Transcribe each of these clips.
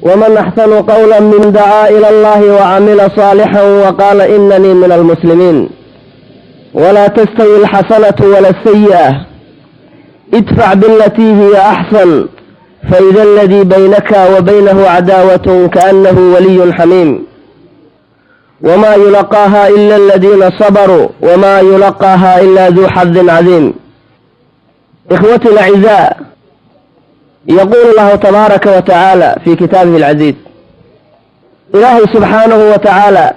ومن أحسن قولا من دعا إلى الله وعمل صالحا وقال إنني من المسلمين. ولا تستوي الحسنة ولا السيئة، ادفع بالتي هي أحسن فإذا الذي بينك وبينه عداوة كأنه ولي حميم. وما يلقاها إلا الذين صبروا وما يلقاها إلا ذو حظ عظيم. إخوتي الأعزاء، يقول الله تبارك وتعالى في كتابه العزيز، إلهي سبحانه وتعالى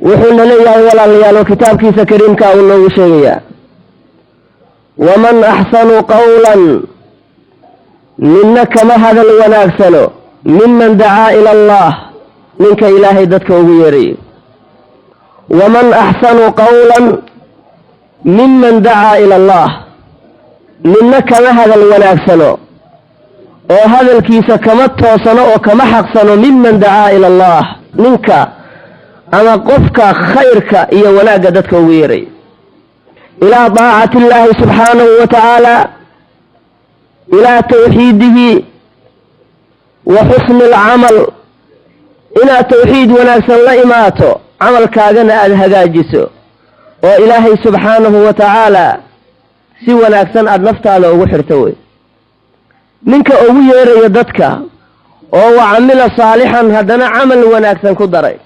وحنا ليه ولا ليالو كتاب كيس كريم كاولو شيئا. ومن أحسن قولا منك ما هذا الوناكسلو ممن دعا إلى الله منك إلهي دتك وغيري. ومن أحسن قولا ممن دعا إلى الله منك ما هذا الوناكسلو وهذا الكيس كما توصنوا وكما حقصنوا ممن دعا إلى الله منك أما قفك خيرك إيا وناك دتك وغيري إلى طاعة الله سبحانه وتعالى، إلى توحيده وحسن العمل، إلى توحيد وناكسن لإماته عمل كاغنا أدهجاجسو وإلهي سبحانه وتعالى سوى ناكسن أدنفتا له وحرتوي منك أوير يدتك وعمل صالحا هدنا عمل وناكسن كدري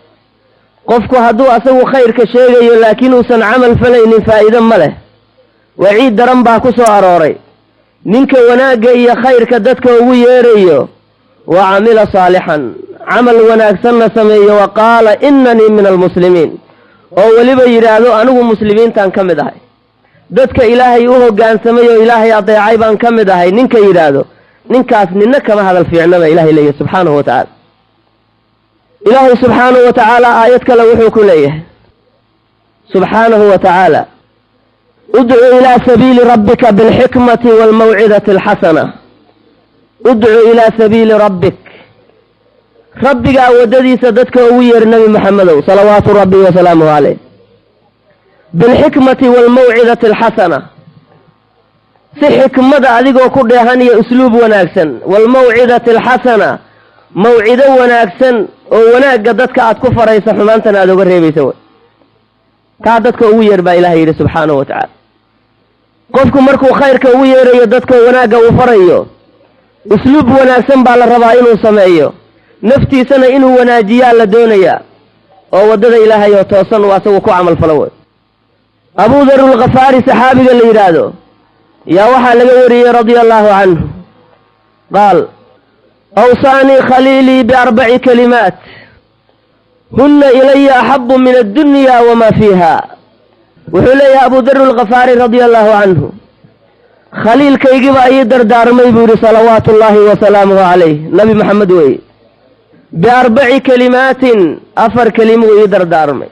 qofku hadduu asagu khayrka sheegayo laakiin uusan camal falaynin faa'iido ma leh. waciid daran baa ku soo arooray ninka wanaagga iyo khayrka dadka ugu yeerayo wa camila saalixan camal wanaagsanna sameeyo wa qaala innanii min almuslimiin oo weliba yidhaahdo anigu muslimiintaan ka mid ahay, dadka ilaahay u hoggaansamay oo ilaahay adeecay baan ka mid ahay ninka yidhaahdo ninkaas nina kama hadal fiicnaba ilaahay leeyahay subxaanahu wa tacaala. إلهي سبحانه وتعالى آيات كلا وحوك ليه سبحانه وتعالى ادعو إلى سبيل ربك بالحكمة والموعظة الحسنة. ادعو إلى سبيل ربك وددي سددك ووير النبي محمد صلوات ربي وسلامه عليه بالحكمة والموعظة الحسنة. حكمة أذيك وكل هني أسلوب وناكسن والموعظة الحسنة موعظة وناكسن وناك قدتك أتكفر يسا حمانتنا أدو قريبي سوي كادتك وير با إلهي سبحانه وتعالى. قفكم مركو خيرك وير يدتك وناك وفريو أسلوب وناكسن بالربا إنو سمعيو نفتي سنة إنو وناجيا لدونيا وودد إلهي وتوصن واسوكو عمل فلوي. أبو ذر الغفاري صحابي اللي يرادو يا وحا لغوري رضي الله عنه قال أوصاني خليلي بأربع كلمات هن إلي أحب من الدنيا وما فيها. وحلي أبو ذر الغفاري رضي الله عنه خليل كي يجب أيدر دار ميبوري صلوات الله وسلامه عليه نبي محمد وي بأربع كلمات أفر كلمة يدر دار مي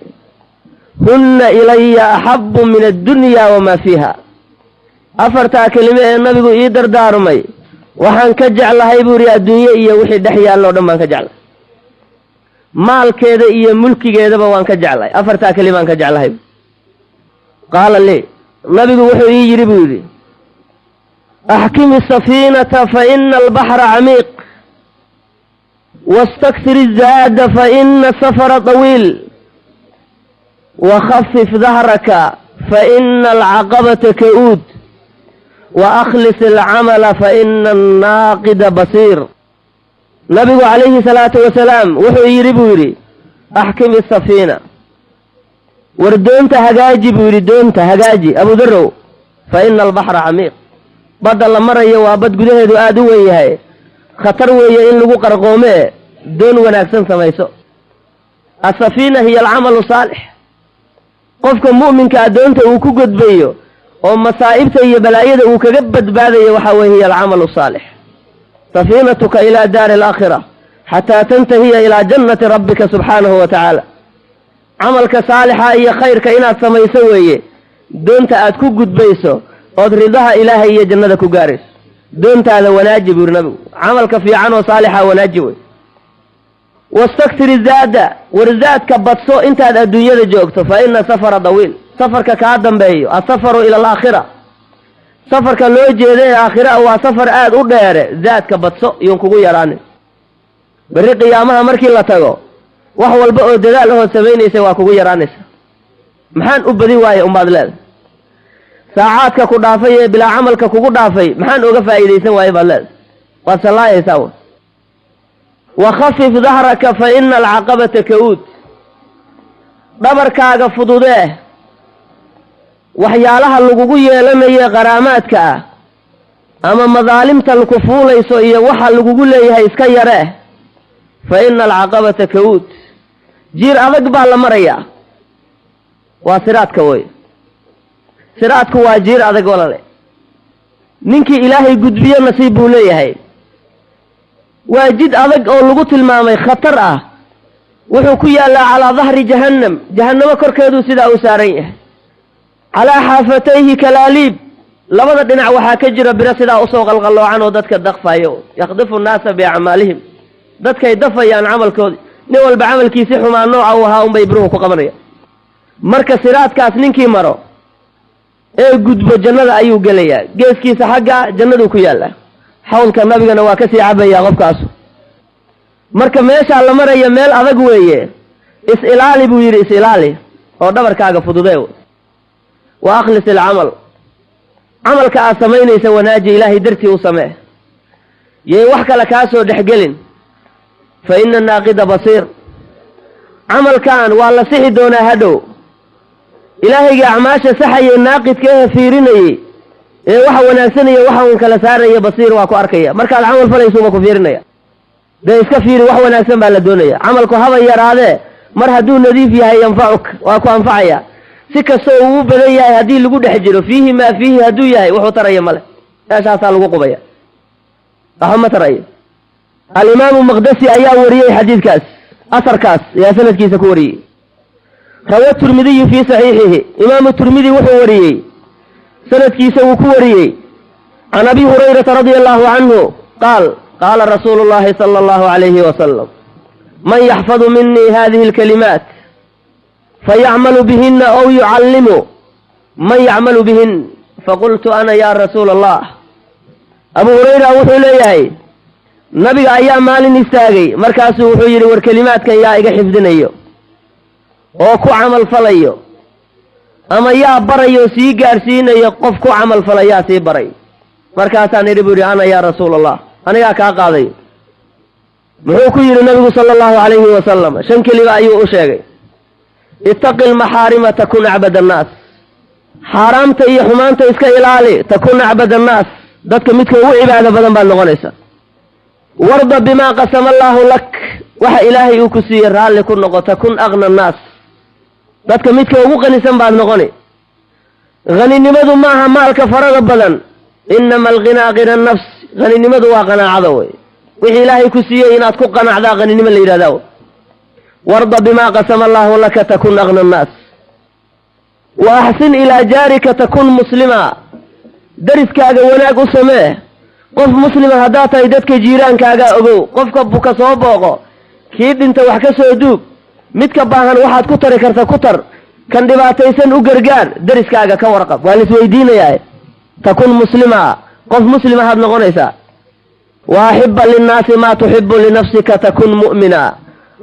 هن إلي أحب من الدنيا وما فيها. أفرتا كلمة النبي يدر دار مي waxaan ka jeclahay buuri adduunyo iyo wixii dhex yaallo dhan baan ka jeclay, maalkeeda iyo mulkigeedaba waan ka jeclay. afartaa kalimaan ka jeclahay. qaala li nabigu wuxuu ii yidhi buu yidhi axkimi safiinata fa ina albaxra camiiq wastakthir izaada fa ina safara طawiil wakhafif dahraka fa ina alcaqabata ka'uud وأخلص العمل فإن الناقد بصير. نبي عليه الصلاة والسلام وحو يربوري أحكم السفينة وردونت هجاجي بوردونت هجاجي أبو ذرو فإن البحر عميق بدل مرة يوابد قده دؤاد ويهاي خطر ويا إن لغو قرقومي دون وناكسن سميسو. السفينة هي العمل الصالح. قفكم مؤمن كأدونت وكو قد بيو ومصائبته هي بلايده وكجبت بعده وحويه العمل الصالح. سفينتك إلى دار الآخرة حتى تنتهي إلى جنة ربك سبحانه وتعالى. عملك صالحا هي خيرك إناد سميسويه دونت أتكو قد بيسو وضرضها إلهي هي جنتك قارس دونت هذا وناجب ورنبو عملك في عنه صالحا وناجب. واستكثر الزادة ورزادك بطسو انت هذا الدنيا جوكتو فإن سفر طويل سفرك كادم بيو السفر إلى الآخرة سفرك لو جيدي الآخرة هو سفر آد أردير ذاتك بطسو ينكو يراني berri qiyaamaha markii la tago wax walba oo dadaal ahoo samaynaysa waa kugu yaraanaysa maxaan u badin waaye umbaad leeda saacaadka ku dhaafay ee bilaa camalka kugu dhaafay maxaan oga faa'iidaysan waaye baad leeda waad sallaayaysaa wakhafif dahraka fa ina alcaqabata ka'uud dhabarkaaga fududee waxyaalaha lagugu yeelanaye qaraamaadka ah ama madaalimta laku fuulayso iyo waxa lagugu leeyahay iska yaree fa ina alcaqabata ka'uud jiir adag baa la marayaa waa siraadka wey siraadku waa jiir adag walale ninkii ilaahay gudbiyo nasiib buu leeyahay waa jid adag oo lagu tilmaamay khatar ah wuxuu ku yaallaa calaa dahri jahannam jahannamo korkeeduu sidaa u saaran yahay calaa xaafatayhi kalaaliib labada dhinac waxaa ka jira biro sidaa usoo qalqalloocan oo dadka daqfayo yakhdifu nnaasa biacmaalihim dadkay dafayaan camalkoodi nin walba camalkiisi xumaa nooca u ahaa unbay biruhu ku qabanayaan marka siraadkaas ninkii maro ee gudbo jannada ayuu gelayaa geeskiisa xagga jannaduu ku yaallaa xawlka nabigana waa kasii cabayaa qofkaasu marka meeshaa la maraya meel adag weeye is-ilaali buu yidhi is-ilaali oo dhabarkaaga fududee wa akhlis ilcamal camalka aad samaynaysa wanaaji ilaahay dartii u samee yay wax kale kaa soo dhexgelin fa ina naaqida basiir camalkan waa la sixi doonaa hadhow ilaahayga acmaasha saxaye naaqidka ehe fiirinayey ee waxa wanaagsanaya waxa uun kala saaraya basiir waa ku arkaya markaad camal falaysuuba ku fiirinaya dee iska fiiri wax wanaagsan baa la doonaya camalku haba yaraadee mar hadduu nadiif yahay yanfacuk waa ku anfacaya si kastoo uu badan yahay haddii lagu dhex jiro fiihi maa fiihi hadduu yahay wuxuu taraya male meeshaasaa lagu qubaya waxba ma tarayo alimaamu maqdasi ayaa wariyey xadiidkaas asarkaas ayaa sanadkiisa ku wariyey rawa tirmidiyu fii saxiixihi imaamu tirmidi wuxuu wariyey sanadkiisa wuu ku wariyey can abi hurayrata radia allahu canhu qaal qaala rasuulu llahi sala allahu calayhi wasalam man yaxfadu minii hadihi alkalimaat fayacmalu bihina ow yucallimu man yacmalu bihin faqultu ana ya rasuula allah abu hurayra wuxuu leeyahay nabiga ayaa maalin istaagay markaasuu wuxuu yidhi war kelimaadkan yaa iga xifdinayo oo ku camal falayo ama yaa barayo sii gaadhsiinayo qof ku camal fala yaa sii baray markaasaan idhi buu yidhi ana yaa rasuula allah anigaa kaa qaadayo muxuu ku yidhi nabigu sala allahu calayhi wasalam 5 keliba ayuu u sheegay ittaqi lmaxaarima takun acbad annaas xaaraamta iyo xumaanta iska ilaali takun acbad annaas dadka midka ugu cibaado badan baad noqonaysa warda bimaa qasama allaahu lak waxa ilaahay uu ku siiyey raalli ku noqo takun aqna annaas dadka midka ugu qanisan baad noqoni haninimadu maaha maalka farada badan inama alghinaa ghina nafs haninimadu waa qanaacada wey wixii ilaahay ku siiyey inaad ku qanacdaa haninimo la yidhahdaa warda bimaa qasama allaahu laka takun aqna annaas wa axsin ilaa jaarika takun muslima dariskaaga wanaag u samee qof muslima haddaad tahay dadka jiiraankaagaa ogow qofka buka soo booqo kii dhinta wax ka soo duug midka baahan waxaad ku tari karta ku tar kan dhibaataysan u gargaar dariskaaga ka warqab waa laisweydiinayaa takun muslima qof muslimahaad noqonaysaa wa axibba linnaasi maa tuxibu linafsika takun mu'mina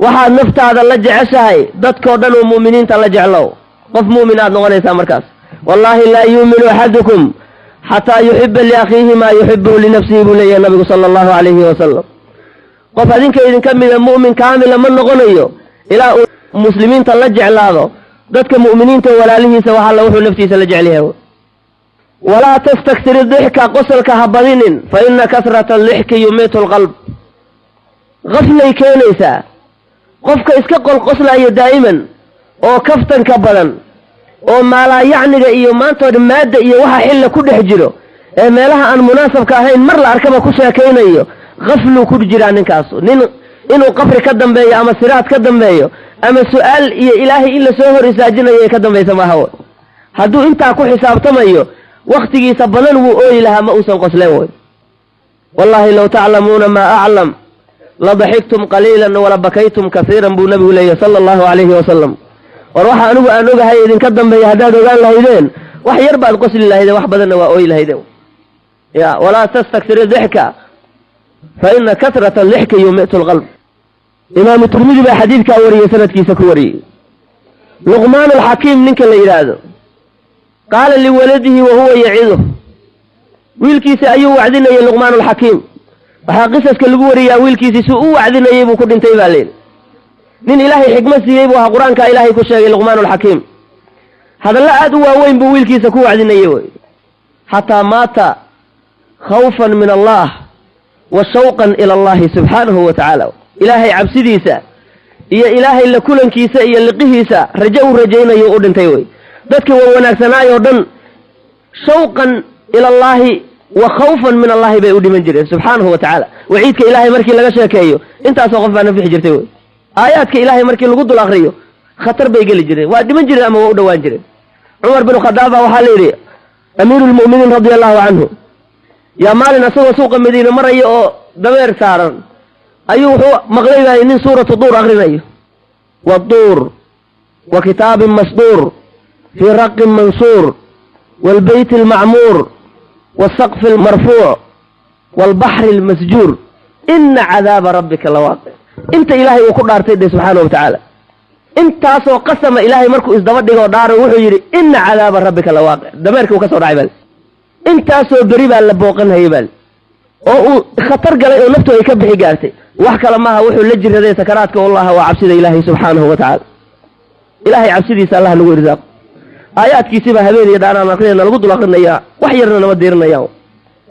waxaad naftaada la jeceshahay dadkoo dhan oo mu'miniinta la jeclow qof mu'minaad noqonaysaa markaas wallaahi laa yuuminu axadukum xataa yuxiba liakhiihi maa yuxibuhu linafsihi buu leeyahay nabigu sala allahu calayhi wasalam qof adinka idinka mida mu'min kaamila ma noqonayo ilaa uu muslimiinta la jeclaado dadka mu'miniinta walaalihiisa wax alla wuxuu naftiisa la jecel yahay walaa tastaksir dixka qosolka ha badinin fa ina kasrata alixki yumiitu alqalb qaflay keenaysaa qofka iska qolqoslayo daa'iman oo kaftanka badan oo maalaayacniga iyo maantooda maadda iyo waxa xilla ku dhex jiro ee meelaha aan munaasabka ahayn mar la arkaba ku sheekaynayo qafluu ku jiraa ninkaasu nin inuu qabri ka dambeeyo ama siraad ka dambeeyo ama su-aal iyo ilaahay in la soo hor isaajinayo ee ka dambaysa maaha hadduu intaa ku xisaabtamayo waktigiisa badan wuu ooyi lahaa ma uusan qosleen wey wallaahi low taclamuuna maa aclam ladaxigtum qaliilan wala bakaytum kasiiran buu nabigu leeyahy sala allahu calayhi wasalam war waxa anigu aan ogahay idinka dambeeya haddaad ogaan lahaydeen wax yar baad qosli lahaydeen wax badanna waa ooyi lahaydeen ya walaa tastaksir dixka fa ina kasrata alixki yumitu alqalb إمام الترمذي بحديث كوري سند كيس كوري لقمان الحكيم منك اللي يراده قال لولده وهو يعظه ويلكيس أيوه وعدنا يا لقمان الحكيم وحاقصص كالقوري يا ويلكيس سوء وعدنا يبو كل انتي بالين من إلهي حكمة يبوها قرآن كإلهي كشاق لقمان الحكيم هذا لا أدوى وين بويلكيس كو وعدنا يبو حتى مات خوفا من الله وشوقا إلى الله سبحانه وتعالى إلهي عبسديسا يا إلهي اللي كلن كيسا يا اللي قهيسا رجعوا رجعنا يقودن تيوي ذاتك وناكسنا يودن شوقا إلى الله وخوفا من الله بيقودي من جري سبحانه وتعالى وعيدك إلهي مركي لغا شاكيو انت أسوقف بأنا في حجر تيوي آياتك إلهي مركي لغدو الآخريو خطر بيقل جري وادي من جري أما وقودوان جري عمر بن خطابة وحاليري أمير المؤمنين رضي الله عنه يا مالنا سوق مدينة مرة يو دمير سارا أيوه مغليبا إنين سورة الطور أغرنا والطور وكتاب مسطور في رق منصور والبيت المعمور والسقف المرفوع والبحر المسجور إن عذاب ربك لواقع انت إلهي وكل أرتد سبحانه وتعالى انت أسو قسم إلهي مركو إزدودك ودار وحجري إن عذاب ربك لواقع دميرك وكسر عبال انت أسو بريبا لبوقنها يبال oo khatar galay oo naftu ay ka bixi gaartay wax kala ma aha wuxuu la jiraday sakaraadka wallahi waa cabsida ilaahay subhanahu wa ta'ala ilaahay cabsidiisa allah lagu irsaaq aayaadkiisa habeen iyo dhaana markayna lagu dul aqrinaya wax yarna nama diirinaya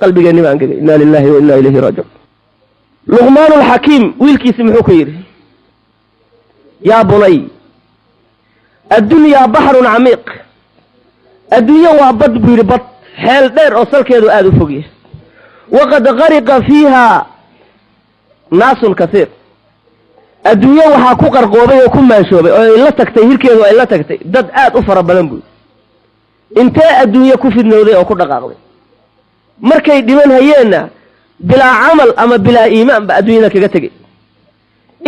qalbigeena baan gagay inna lillahi wa inna ilayhi raaji'un luqman al-hakim wiilkiisa muxuu ku yiri ya bunay ad-dunya bahrun amiq ad-dunya waa bad buu bad xeel dheer oo salkeedu aad u fogyahay وقد غرق فيها ناس كثير الدنيا وحا ku qarqoobay oo ku maashoobay oo la tagtay hirkeedu ay la tagtay dad aad u fara badan buu intee adduunyo ku fidnooday oo ku dhaqaaqday markay dhiman hayeena bila amal ama bila iimaan ba adduunyada kaga tagay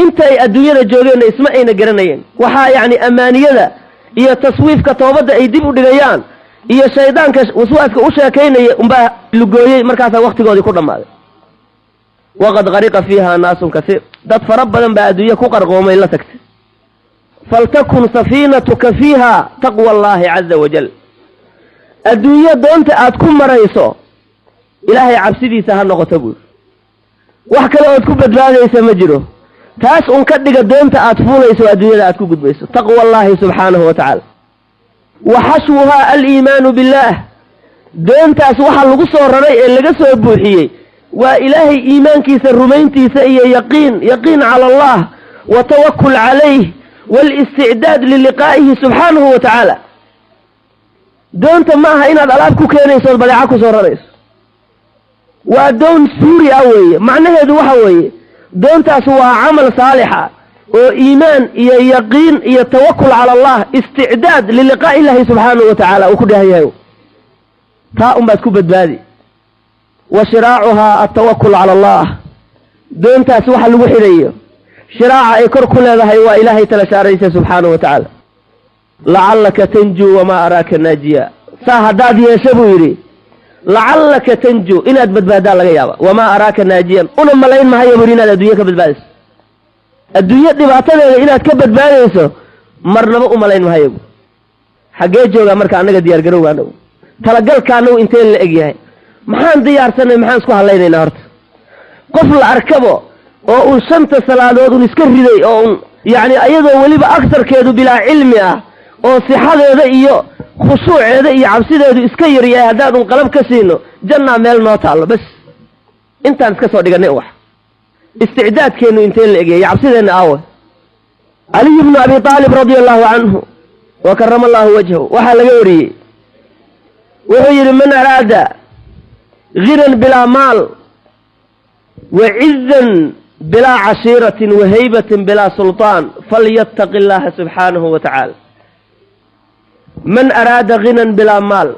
intay adduunyada joogeen isma ayna garanayeen waxa yaani amaaniyada iyo taswiifka toobada ay dib u dhigayaan iyo shaydaanka waswaaska u sheekaynaya umba lugooyay markaas waqtigoodii ku dhamaaday waqad qariqa fiha naasun kaseer dad farab badan baa adduunyo ku qarqoomay la tagtay faltakun safinatuka fiha taqwa allah azza wa jalla adduunyo doonta aad ku marayso ilaahay cabsidiisa ha noqoto buu wax kale oo ku badbaadaysa ma jiro taas un ka dhiga doonta aad fuulayso adduunyada aad ku gudbayso taqwa allah subhanahu wa ta'ala وحشوها الإيمان بالله دونت أسوحا لغسو ررأي لغسو بوحيي وإلهي إيمان كيس الرمين تيسئي يقين على الله وتوكل عليه والاستعداد للقائه سبحانه وتعالى دونت معها إن الألابكو كينيسو البلعاكو سو ررأيس ودون سوري أوي معنى هذا وحوي دونت أسوها عمل صالحة وإيمان يقين يتوكل على الله استعداد للقاء الله سبحانه وتعالى وكلها يهو تا باتكو بدبادي وشراعها التوكل على الله دون تاسوح الوحيرية شراع يكر كل هذا هو إلهي تلشاريس سبحانه وتعالى لعلك تنجو وما أراك ناجيا ساهداد يشبويري لعلك تنجو إن أدبدبادا لغيابا وما أراك ناجيا أنا ملايين ما هي مرينا لدوية كبدبادس الدنيا دبعتنا إنها تكبد باليسو مرنا بقوا ملاين مهيب حقيت جوغا مركا عنك ديار قروغا نو تلقل كانو انتين لأجيهاي محان ديار سنة محان سكوها اللينا نهارت قفل أركبه oo shanta salaadood uu iska riday oo yaani ayadoo waliba akthar keedu bila cilmi ah oo sixadeeda iyo khushuuceeda iyo cabsideedu iska yaryahay hadaad un qalab ka siino janna meel noo taalo bas intaan iska soo dhiganay wax استعدادكينو انتين لأجي يعبسيدنا آوه علي بن أبي طالب رضي الله عنه وكرم الله وجهه وحال يوري وغير من أراد غنى بلا مال وعزا بلا عشيرة وهيبة بلا سلطان فليتق الله سبحانه وتعالى من أراد غنى بلا مال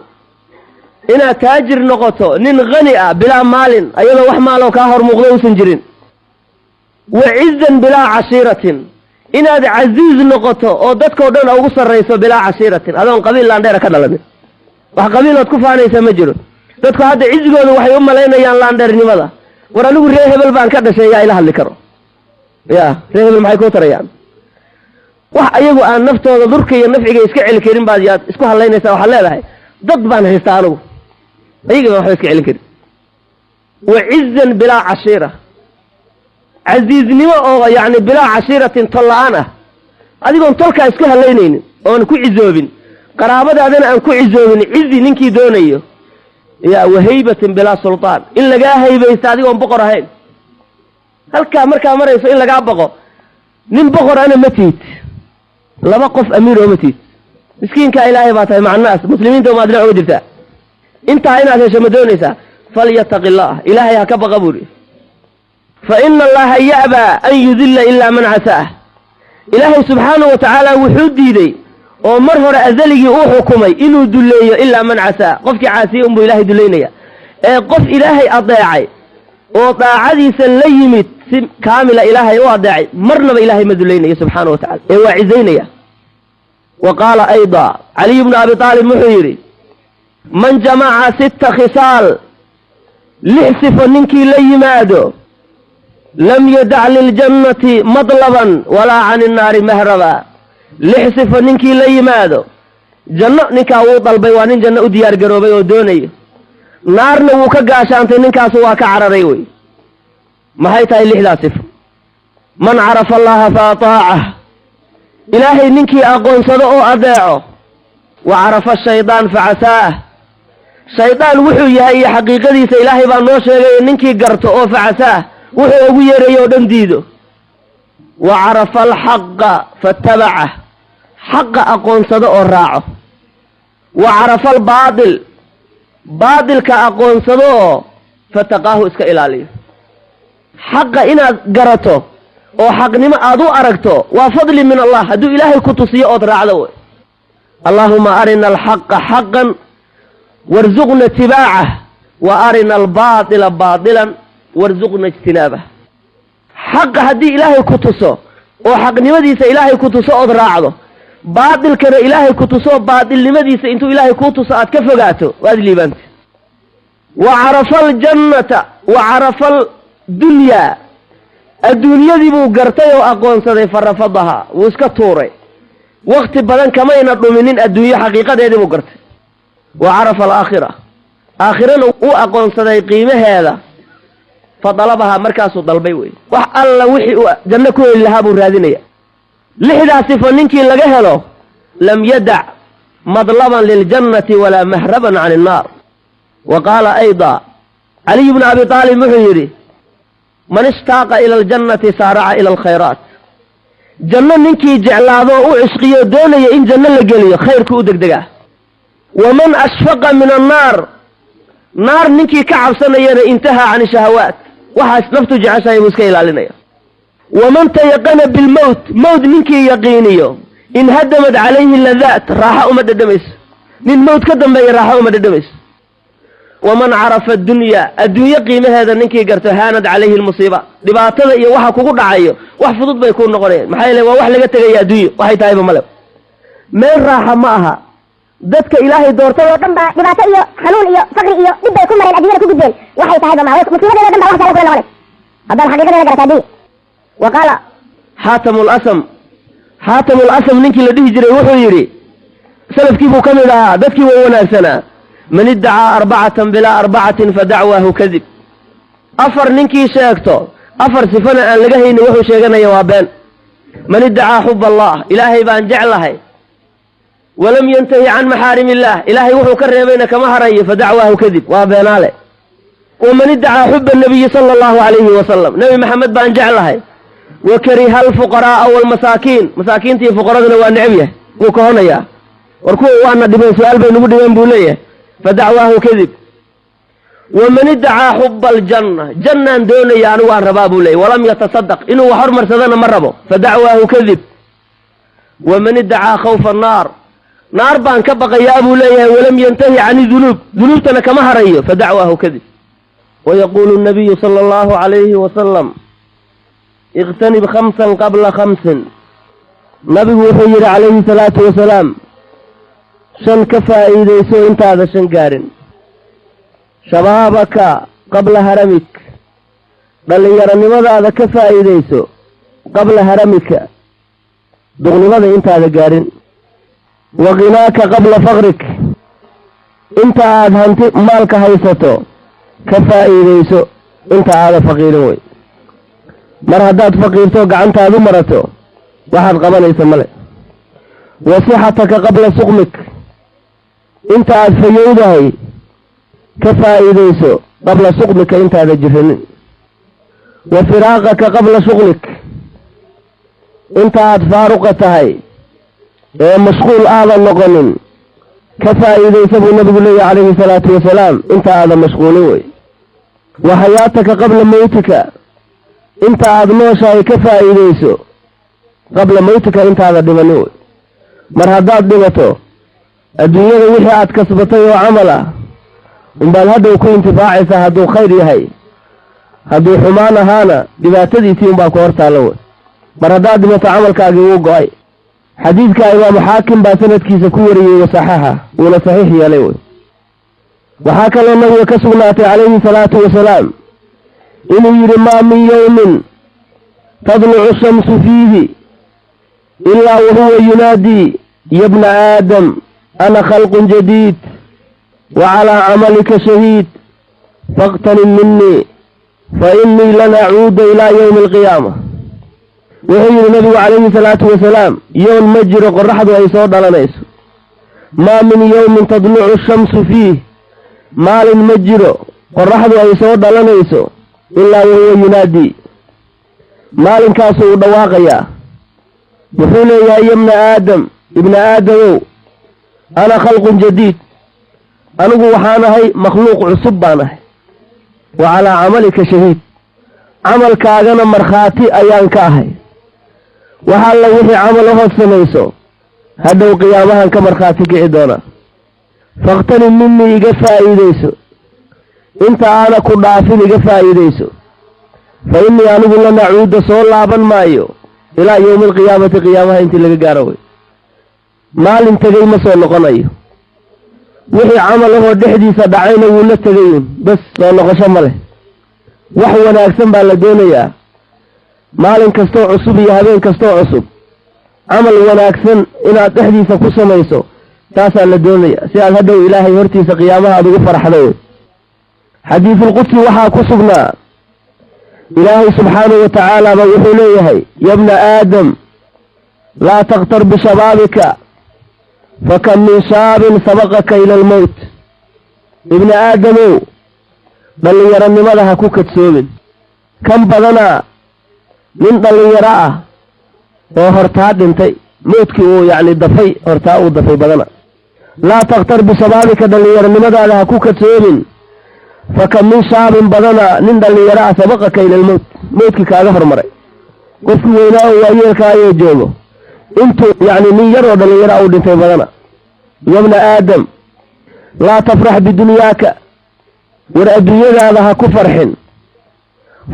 إنا تاجر نقطه نن غنئة بلا مال أيضا وحماله كاهر مغلوس جرين وعزا بلا عشيرة إن هذا عزيز نقطه أو دتك ودون أو قصر رئيسه بلا عشيرة هذا من قبيل لاندير كذا لمن وقبيل وتكفى أنا يسمجره دتك هذا عزقه وحي أم لين يان لاندير نمذا ورانو ريه بالبان كذا شيء إله اللي كره يا رهب ما يكون تريان wax ayagu aan naftooda durka iyo nafciga iska celi karin baad yaad isku haleynaysaa waxa leedahay dad baan haystaa anigu ayaga wax iska celin karin wa izzan bila ashira aziznimo oo yaani bila ashiratin talaana adigoon tolka iska haleynaynin oo ku cizoobin qaraabadaadana aan ku cizoobin izzi ninkii doonayo ya wahaybatin bila sultaan in laga haybaysta adigoon boqor ahayn halka marka marayso in laga baqo nin boqor ana matid laba qof amiir oo matid miskiinka ilaahay baa tahay macnaas muslimiinta ma adna jirta inta inaad hesho madoonaysa falyataqillah ilaahay ha ka baqaburi fa inna allaha ya'ba an yudilla illa man asaa ilaahay subhanahu wa ta'ala wuxuu diiday oo mar hore azaligi uu xukumay inuu duleeyo illa man asaa qofkii caasiyo uu ilaahay duleynaya ee qof ilaahay adeecay oo daacadiisa la yimid kaamila ilaahay oo adeecay marnaba ilaahay ma duleynaya subhanahu wa ta'ala ee waa ciideynaya وقال أيضا علي بن أبي طالب محيري من جمع 6 خصال لحسف ننكي ليمادو لم يدع للجنة مطلبا ولا عن النار مهربا لحسف ننكي ليمادو جنة نكاو طلبي وانين جنة ديار قروبي ودوني نار نوكا قاشانتي ننكا سواك عرريوي ما هيتا اللي حلاسف من عرف الله فأطاعه إلهي ننكي أقول صدقه أداعه وعرف الشيطان فعساه شيطان وحو يهي حقيقة ديس إلهي بانوشه ننكي قرته فعساه وحو أقوي ريو دنديده وعرف الحق فاتبعه حق أقول صدقه الراعه وعرف الباطل باطل كأقول صدقه فاتقاه اسك إلاليه حق إنا قرته oo xaqnimo aad u aragto waa fadli min Allah haduu ilaahay ku tusiyo oo raacdo Allahumma arina al-haqqa haqqan warzuqna ittiba'ahu wa arina al-baatila baatilan warzuqna ijtinabah haqqa hadii ilaahay ku tuso oo xaqnimadiisa ilaahay ku tuso oo raacdo baatilkana ilaahay ku tuso baatilnimadiisa intuu ilaahay ku tuso aad ka fogaato waad liibanta wa arafa al-jannata wa arafa al-dunya الدنيا دي بو غرتay oo aqoonsaday farafadaha wuu iska tuuray waqti badan kama ina dhuminin adduunyo xaqiiqadeedii buu gartay wa arafa al-aakhirah aakhirana uu aqoonsaday qiimaheeda fadalabaha markaasuu dalbay way wax alla wixii uu janno ku heli lahaa buu raadinaya lixdaasi faninkii laga helo lam yada' madlaban lil jannati wala mahraban 'an an-nar wa qala ayda ali ibn abi talib muhiri من اشتاق إلى الجنة سارع إلى الخيرات جنة ننكي جعلاده وعشقية دوني إن جنة لقليه خير كودك دقاه ومن أشفق من النار نار ننكي كعب سنة انتهى عن الشهوات وحاس نفته جعشا يمسكي لالنيا ومن تيقن بالموت موت ننكي يقينيه إن هدمت عليه اللذات راحة أمد الدمس من موت كدم بي راحة أمد الدمس ومن عرف الدنيا قيمة هذا ننكي قرته هاند عليه المصيبة لبعضها إيه وحا كوكو دعايه وحفظت بيكون نقرين محايلة وحا لقتك يا دوية وحي تايبا ملو من راحة معها ذاتك إلهي دورته وقنبا لبعضها إيه حلول إيه فقر إيه لبا يكون مرين أدوية لكو قدين وحي تايبا معه مصيبة إيه قنبا وحسا لكو لنغلق هذا الحقيقة إيه قرته دي وقال حاتم الأسم ننكي لديه جري وحو يري سلف كيفو كاملها ذاتك وونا سنة من ادعى 4 بلا 4 فدعواه كذب أفر ننكي شاكتو أفر سفنا أن لقهين وحو شاكنا يوابان من ادعى حب الله إلهي بان جعله ولم ينتهي عن محارم الله إلهي وحو كريبين كمهري فدعواه كذب وابان عليه ومن ادعى حب النبي صلى الله عليه وسلم نبي محمد بان جعله وكره الفقراء والمساكين مساكين تي فقراء ونعميه وكهنا يا وركوه وانا دبين سؤال بين دبين بوليه فدعواه كذب ومن ادعى حب الجنة جنة دون يعني وان ربابه لي ولم يتصدق إنه وحر مرسدنا مربه فدعواه كذب ومن ادعى خوف النار نار بان كبق يا أبو لي ولم ينتهي عن ذنوبتنا كمهرية فدعواه كذب ويقول النبي صلى الله عليه وسلم اغتنب 5 قبل 5 نبي وحير عليه الصلاة والسلام شن كفائديسو انت هذا شن قارن شبابك قبل هرمك بل يرى نمضى هذا كفائديسو qabla haramika duqnimada intaada gaarin wa qinaaka qabla faqrik inta aad hanti maalka haysato ka faa'iidayso inta aada faqiirin wey mar haddaad faqiirto gacantaadu marato waxaad qabanaysa male wa sixataka qabla suqmik inta aad fayowdahay ka faa'iidayso qabla suqmika intaada jirinin wa firaaqaka qabla shuqlik inta aad faaruqa tahay ee mashquul aadan noqonin ka faa'iidaysa buu nabigu leeyahy calayhi salaatu wasalaam inta aadan mashquulin wey wa xayaataka qabla mawtika inta aad nooshahay ka faa'iidayso qabla mawtika intaada dhimanin wey mar haddaad dhimato adduunyada wixii aad kasbatay oo camal ah unbaad hadhow ku intifaacaysaa hadduu khayr yahay hadduu xumaan ahaana dhibaatadiisii unbaa ku hortaalla wey mar haddaad dhimato camalkaagii wuu go-ay xadiidka imaamu xaakim baa sanadkiisa ku wariyey wasaxaxa wuuna saxiix yeelay wey waxaa kaloo nabiga ka sugnaatay calayhi salaatu wasalaam inuu yidhi maa min yowmin tadlucu shamsu fiihi ilaa wahuwa yunaadii ya bna aadam ana khalqun jadiid wa calaa camalika shahiid faqtanim minii fa inii lan acuuda ilaa yowmi alqiyaama wuxuu yidhi nabigu calayhi salaatu wasalaam yoon ma jiro qorraxdu ay soo dhalanayso maa min yowmin tadlucu shamsu fiih maalin ma jiro qorraxdu ay soo dhalanayso ilaa wahuwa yunaadii maalinkaasuu u dhawaaqayaa wuxuu leeyahay ya bna aadam ibna aadamow ana khalqun jadiid anigu waxaan ahay makhluuq cusub baan ahay wa calaa camalika shahiid camalkaagana markhaati ayaan ka ahay wax alla wixii camal ahood samayso hadhow qiyaamahan ka markhaati kici doonaa fakhtanim minii iga faa'iidayso inta aana ku dhaafin iga faa'iidayso fa innii anigu la nacuuda soo laaban maayo ilaa yowmi alqiyaamati qiyaamaha intii laga gaaro wey maalin tegey ma soo noqonayo wixii camal ahoo dhexdiisa dhacayna wuu la tegayun bas soo noqosho ma leh wax wanaagsan baa la doonayaa maalin kastoo cusub iyo habeen kastoo cusub camal wanaagsan inaad dhexdiisa ku samayso taasaa la doonaya si aad hadhow ilaahay hortiisa qiyaamaha aad ugu faraxdo wey xadiisulqudsi waxaa ku sugnaa ilaahay subxaanahu wa tacaala ba wuxuu leeyahay ya bna aadam laa takhtar bishabaabika fakam min shaabin sabaqaka ila almowt ibni aadamow dhallinyaronimada ha ku kadsoomin kan badanaa nin dhallinyaro ah oo hortaa dhintay mowdkii uu yacni dafay hortaa uu dafay badana laa takhtar bishabaabika dhallinyaronimadaada ha ku kadsoomin fakam min shaabin badanaa nin dhallinyaro ah sabaqaka ila almowt mowdkii kaaga hormaray qofkii weynaa oo waayeelka ayoo joogo intuu yacni nin yar oo dhallinyaro ah uu dhintay badana ya bna aadam laa tafrax bidunyaaka war adduunyadaada ha ku farxin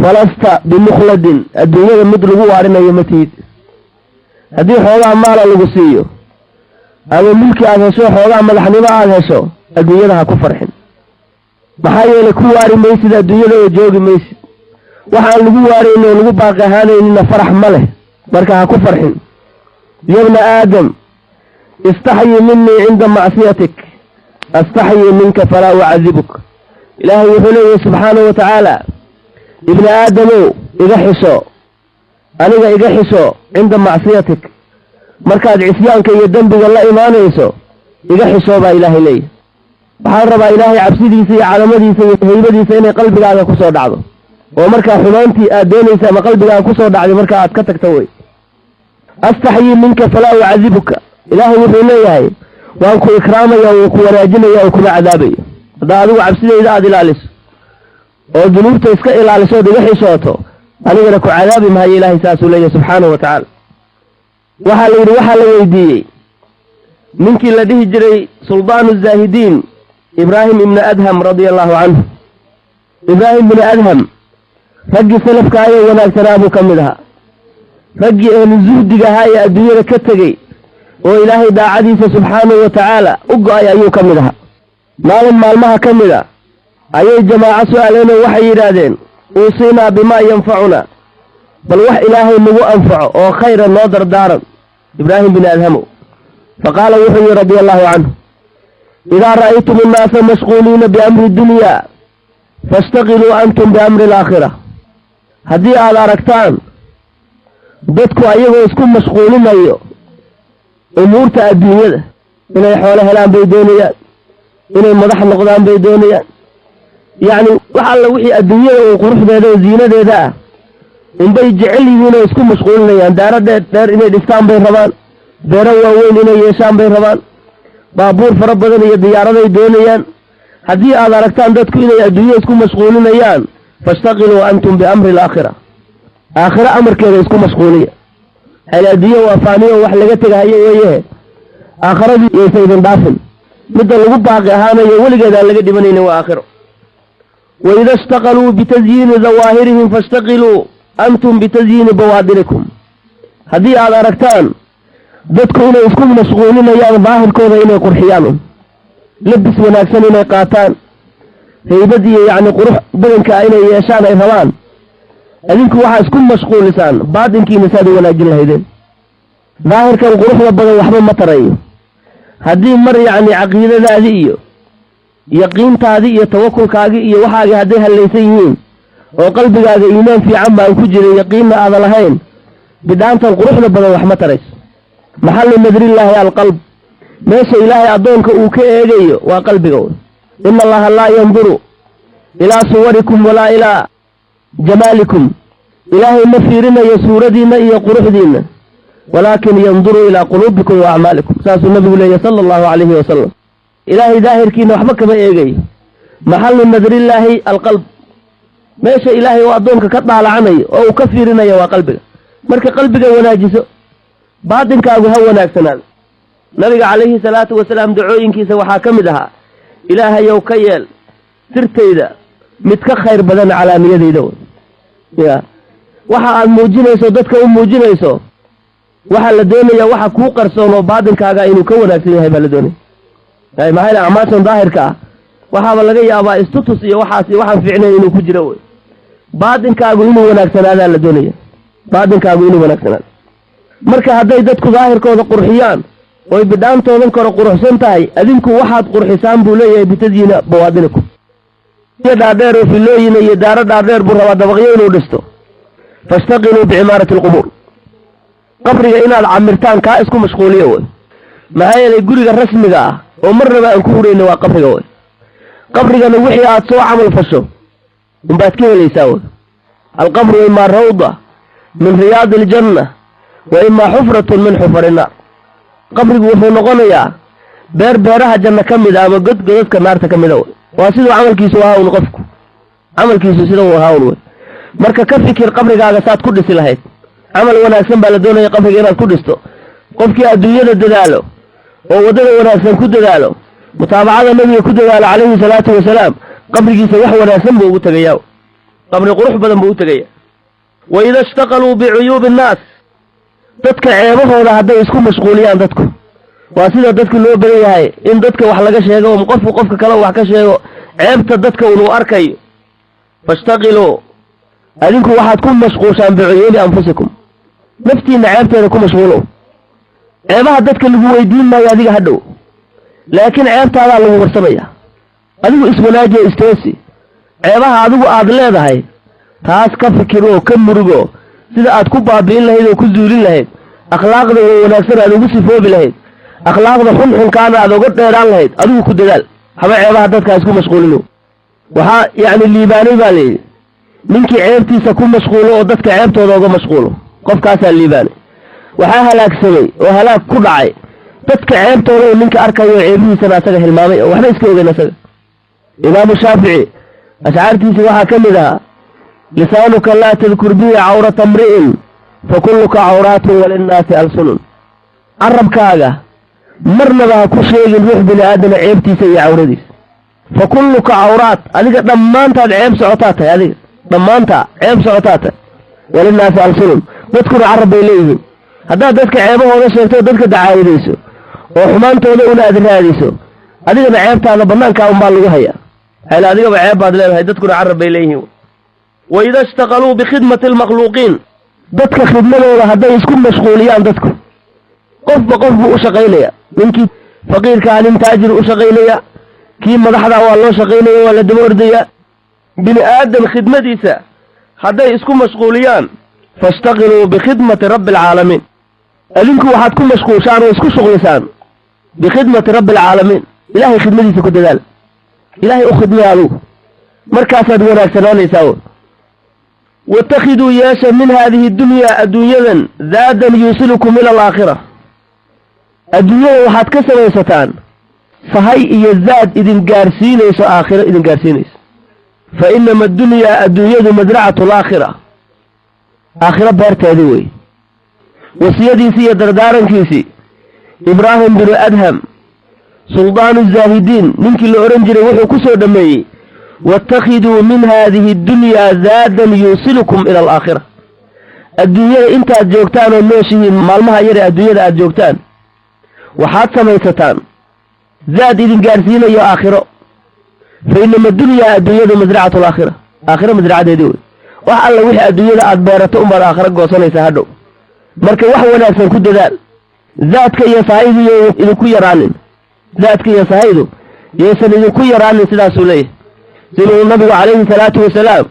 falasta bimukhladin adduunyada mid lagu waarinayo ma tihid haddii xoogaa maala lagu siiyo ama milki aad hesho xoogaa madaxnimo aad hesho adduunyada ha ku farxin maxaa yeelay ku waari maysid adduunyada oo joogi maysid waxaan lagu waaraynin oo lagu baaqi ahaanaynina farax ma leh marka ha ku farxin ya bna aadam istaxyii minii cinda macsiyatik astaxyii minka falaa ucadibuk ilaahay wuxuu leeyahay subxaanahu wa tacaala ibni aadamow iga xisho aniga iga xisho cinda macsiyatik markaad cisyaanka iyo dembiga la imaanayso iga xisho baa ilaahay leeyahay waxaan rabaa ilaahay cabsidiisa iyo calamadiisa iyo haybadiisa inay qalbigaaga ku soo dhacdo oo markaa xumaantii aad doonaysa ama qalbigaaga ku soo dhacday markaa aad ka tagto wey astaxyii minka falaa ucadibuka ilaahay wuxuu leeyahay waan ku ikraamaya wuu ku wanaajinaya oo kuma cadaabaya haddaa adigu cabsidayda aada ilaaliso oo dunuubta iska ilaaliso ood iga xishooto anigana ku cadaabi mahayo ilaahay saasuu leeyahay subxaanahu wa tacaala waxaa la yidhi waxaa la weydiiyey ninkii la dhihi jiray suldaanu zaahidiin ibraahim ibni adham radia allahu canhu ibraahim ibni adham raggii salafka ayee wanaagsanaa buu ka mid ahaa raggii ehlu zuhdiga ahaa ee adduunyada ka tegey oo ilaahay daacadiisa subxaanahu wa tacaala u go-ay ayuu ka mid ahaa maalin maalmaha ka mid a ayay jamaaco su-aaleenoo waxay yidhaahdeen uusiinaa bimaa yanfacuna بل وح إلهي نبو أنفع أو خير نودر دارا إبراهيم بن أدهم فقال وحي رضي الله عنه إذا رأيتم الناس مشغولين بأمر الدنيا فاشتغلوا أنتم بأمر الآخرة هدي على ركتان dadku ayagoo isku mashquulinayo umuurta adduunyada inay xoolo helaan bay doonayaan inay madax noqdaan bay doonayaan yacni wax alla wixii adduunyada oo quruxdeeda oo ziinadeeda ah inbay jecel yihiin oo isku mashquulinayaan daaro dheer inay dhistaan bay rabaan beero waaweyn inay yeeshaan bay rabaan baabuur fara badan iyo diyaaraday doonayaan haddii aad aragtaan dadku inay adduunya isku mashquulinayaan fastaqiluu antum biamri alaakhira aakhira amarkeeda isku mashquuliya hal adduunya waa faaniyo wax laga tegahayo weeye aakhiradii yaysa idin dhaafin midda lagu baaqi ahaanayo weligeed aan laga dhimanaynin waa aakhiro waida ishtaqaluu bitazyiini dawaahirihim fastaqiluu antum bitazyiini bawaadinikum haddii aad aragtaan dadku inay isku mashquulinayaan daahirkooda inay qurxiyaan labis wanaagsan inay qaataan haybad iyo yacni qurux badanka inay yeeshaan ay rabaan adinku waxaa isku mashquulisaan baatinkiina saad u wanaajin lahaydeen daahirkan quruxda badan waxba ma tarayo haddii mar yacni caqiidadaadii iyo yaqiintaadii iyo tawakulkaagii iyo waxaagii hadday hallaysan yihiin oo qalbigaaga iimaan fiican baan ku jiray yaqiinna aadan lahayn bidhaantan quruxda badan wax ma tarayso maxallu nadrillaahi alqalb meesha ilaahay addoonka uu ka eegayo waa qalbiga wey ina allaha laa yanduru ilaa suwarikum walaa ilaa jamaalikum ilaahay ma fiirinayo suuradiinna iyo quruxdiinna walaakin yanduru ilaa quluubikum wa acmaalikum saasuu nabigu leeyahy sala allahu calayhi wasalam ilaahay daahirkiina waxba kama eegayo maxallu nadrillaahi alqalb meesha ilaahay oo addoonka ka dhaalacanayo oo uu ka fiirinayo waa qalbiga marka qalbiga wanaajiso baatinkaagu ha wanaagsanaado nabiga calayhi salaatu wasalaam dacooyinkiisa waxaa ka mid ahaa ilaahayow ka yeel sirtayda mid ka khayr badan calaamiyadayda wey ya waxa aad muujinayso dadka u muujinayso waxaa la doonayaa waxa kuu qarsoon oo baatinkaaga inuu ka wanaagsan yahay baa la doonaya maxaa yidhaha acmaashan daahirka ah waxaaba laga yaabaa istutus iyo waxaas iyo waxaan fiicnayn inuu ku jiro wey baatinkaagu inuu wanaagsanaadaa la doonaya baatinkaagu inuu wanaagsanaado marka hadday dadku daahirkooda qurxiyaan oy bidhaantoodan kore quruxsan tahay adinku waxaad qurxisaan buu leeyahay bitadyiina bawaadinikum iyo dhaadheer oo filooyina iyo daaro dhaadheer buu rabaa dabaqyo inuu dhisto fastaqiluu bicimaarati alqubuur qabriga inaad camirtaan kaa isku mashquuliyo wey maxaa yeelay guriga rasmiga ah oo marnaba aan ku hurayna waa qabriga wey qabrigana wixii aad soo camal fasho unbaad ka helaysaa wey alqabru imaa rawda min riyaadi aljanna wa imaa xufratun min xufari naar qabrigu wuxuu noqonayaa beer beeraha janno ka mid a ama god godadka naarta ka mida wey waa siduu camalkiisu ahaa un qofku camalkiisu sida uu ahaa un wey marka ka fikir qabrigaaga saad ku dhisi lahayd camal wanaagsan baa la doonaya qabriga inaad ku dhisto qofkii adduunyada dadaalo oo waddada wanaagsan ku dadaalo mutaabacada nabiga ku dadaalo calayhi salaatu wasalaam qabrigiisa wax wanaagsan buu ugu tegayaa qabri qurux badan buu u tegaya waida ishtaqaluu bicuyuubi innaas dadka ceebahooda hadday isku mashquuliyaan dadku waa sida dadka loo badan yahay in dadka wax laga sheego qofku qofka kale wax ka sheego ceebta dadka unuu arkayo fashtaqiluu adinku waxaad ku mashquushaan bicuyuubi anfusikum naftiinna ceebteeda ku mashquulow ceebaha dadka lagu weydiin maayo adiga hadhow laakiin ceebtaadaa lagu warsamaya adigu iswanaaji oo istoosi ceebaha adigu aad leedahay taas ka fikiroo ka murugo sida aad ku baabi'in lahayd oo ku zuulin lahayd akhlaaqda wanaagsan aad ugu sifoobi lahayd akhlaaqda xunxunkaana aad uga dheeraan lahayd adigu ku dadaal haba ceebaha dadkaa isku mashquulino waxaa yacni liibaanay baa layidhi ninkii ceebtiisa ku mashquulo oo dadka ceebtooda uga mashquulo qofkaasaa liibaanay waxaa halaagsamay oo halaag ku dhacay dadka ceebtooda oo ninka arkayo ceebihiisana asaga hilmaamay oo waxba iska ogeyn asaga imaamu shaafici ashcaartiisi waxaa ka mid ahaa lisaanuka laa tadkur bihi cawrata mri'in fakulluka cawraatun walinnaasi alsunun carabkaaga marnaba ha ku sheegin ruux bini aadama ceebtiisa iyo cawradiisa fakulluka cawraat adiga dhammaantaad ceeb socotaa tahay adiga dhammaantaa ceeb socotaa tahay walinnaasi alsunun dadkuna carab bay leeyihiin haddaad dadka ceebahooda sheegto dadka dacaayadayso oo xumaantooda una aad raadiso adigana ceebtaada bannaankaa unbaa lagu hayaa xayla adigaba ceeb baad leedahay dadkuna carab bay leeyihiin waida ishtaqaluu bikhidmati almakhluuqiin dadka khidmadooda hadday isku mashquuliyaan dadku qofba qof buu u shaqaynaya ninkii faqiirkaa nin taajir u shaqaynaya kii madaxda waa loo shaqaynaya waa la daba ordaya bini aadam khidmadiisa hadday isku mashquuliyaan fashtaqiluu bikhidmati rabbi alcaalamiin adinku waxaad ku mashquulshaan oo isku shuqlisaan bikhidmati rabbi alcaalamiin ilaahay khidmadiisa ku dadaal ilaahay u khidmay adugu markaasaad wanaagsanaanaysaa wattakhiduu yeesha min haadihi dunyaa adduunyadan zaadan yuusilukum ila alaakhira adduunyada waxaad ka samaysataan sahay iyo zaad idin gaarsiinayso aakhiro idin gaarsiinayso fa inama addunyaa adduunyadu madracatu alaakhira aakhiro beerteedii wey wasiyadiisii iyo dardaarankiisii ibraahim binu adham suldaanu zaahidiin ninkii la odhan jiray wuxuu ku soo dhammeeyey wattakhiduu min haadihi addunyaa zaadan yuusilukum ila alaakhira adduunyada intaad joogtaan oo nooshihiin maalmaha yare adduunyada aad joogtaan waxaad samaysataan zaad idin gaarsiinayo aakhiro fa inama dunyaa adduunyadu masracatu alaakhira aakhiro masracadeedii wey wax alla wixii adduunyada aad beerato unbaad aakhiro goosanaysaa hadhow marka wax wanaagsan ku dadaal zaadka iyo sahaydu yo idinku yaraanin zaadka iyo sahaydu yaysan idinku yaraanin sidaasuu leeyahay siduu nabigu calayhi salaatu wasalaam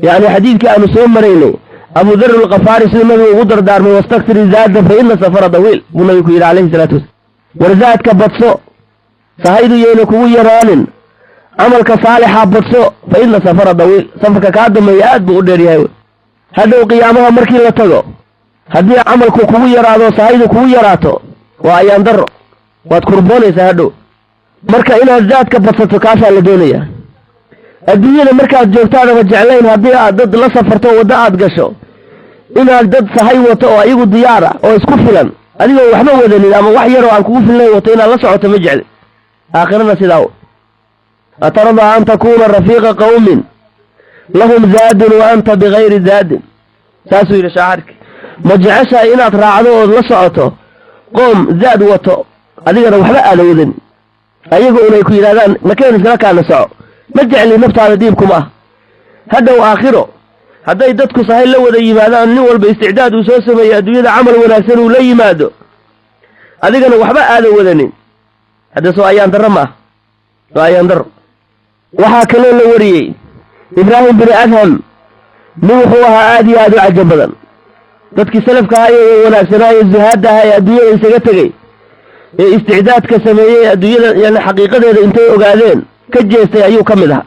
yacni xadiidkii aanu soo maraynay abu dar alkafaari siduu nabigu ugu dardaarmay wastaktiri zaada fa ina safara dawiil buu nabigu ku yidhi calayhi salaatu wasalaam war zaadka badso sahaydu yayna kugu yaraanin camalka saalixa badso fa ina safara dawiil safarka kaa dambeeya aad buu u dheer yahay hadhow qiyaamaha markii la tago haddii camalku kugu yaraado sahaydu kugu yaraato waa ayaan darro waad kurboonaysaa hadhow marka inaad zaadka badsato kaasaa la doonayaa adduunyada markaad joogtaadaba jeclayn haddii aad dad la safarto waddo aad gasho inaad dad sahay wato oo ayagu diyaar ah oo isku filan adigoo waxba wadanin ama wax yaroo aan kugu filnayn wato inaad la socoto ma jecli aakhirana sidaa atardaa an takuuna rafiiqa qawmin lahum zaadun wa anta bigayri zaadin saasuu yidhi shaacirki ma jeceshahay inaad raacdo ood la socoto qoom zaad wato adigana waxba aada wadanin ayaga unay ku yidhahdaan nakeen iskala kaana soco ma jecli naftaada diibkuma ah hadhow aakhiro hadday dadku sahay la wada yimaadaan nin walba isticdaad uu soo sameeyo adduunyada camal wanaagsan uu la yimaado adigana waxba aada wadanin hadda soo ayaan darro ma ah soo ayaan darro waxaa kaloo la wariyey ibraahim bini adham nin wuxuu ahaa aada iyo aada u cajab badan dadkii salafka ahaa ee wanaagsanaa ee zuhaadda ahaa ee adduunyada isaga tegey ee isticdaadka sameeyey adduunyada yani xaqiiqadeeda intay ogaadeen ka jeestay ayuu ka mid ahaa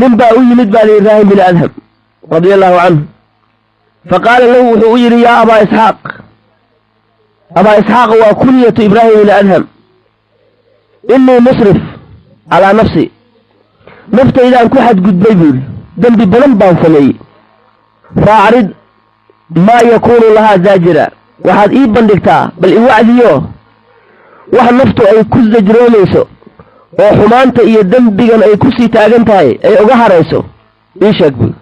nin baa u yimid baa li ibraahim bini adham radia allahu canhu faqaala lahu wuxuu u yidhi yaa abaa isxaaq waa kunyatu ibraahim bini adham innii musrif calaa nafsi naftaydaan ku xadgudbay buuli dembi badan baan sameeyey faacrid maa yakuunu lahaa zaajira waxaad ii bandhigtaa bal iwacdiyo wax naftu ay ku sajroomayso oo xumaanta iyo dembigan ay ku sii taagan tahay ay uga harayso ii sheeg buuli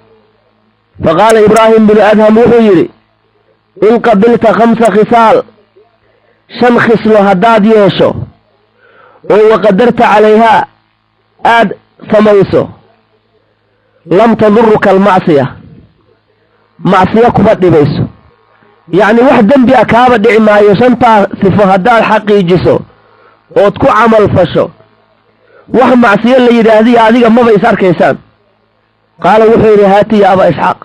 faqaala ibraahim binu adham wuxuu yidhi in qabilta 5 khisaal 5 khislo haddaad yeesho oo waqadarta calayhaa aad samayso lam taduruka almacsiya macsiya kuma dhibayso yacni wax dembi ah kaaba dhici maayo 5taa sifo haddaad xaqiijiso ood ku camal fasho wax macsiyo la yidhaahdiya adiga maba is arkaysaan qaala wuxuu yidhi haati ya abaa isxaaq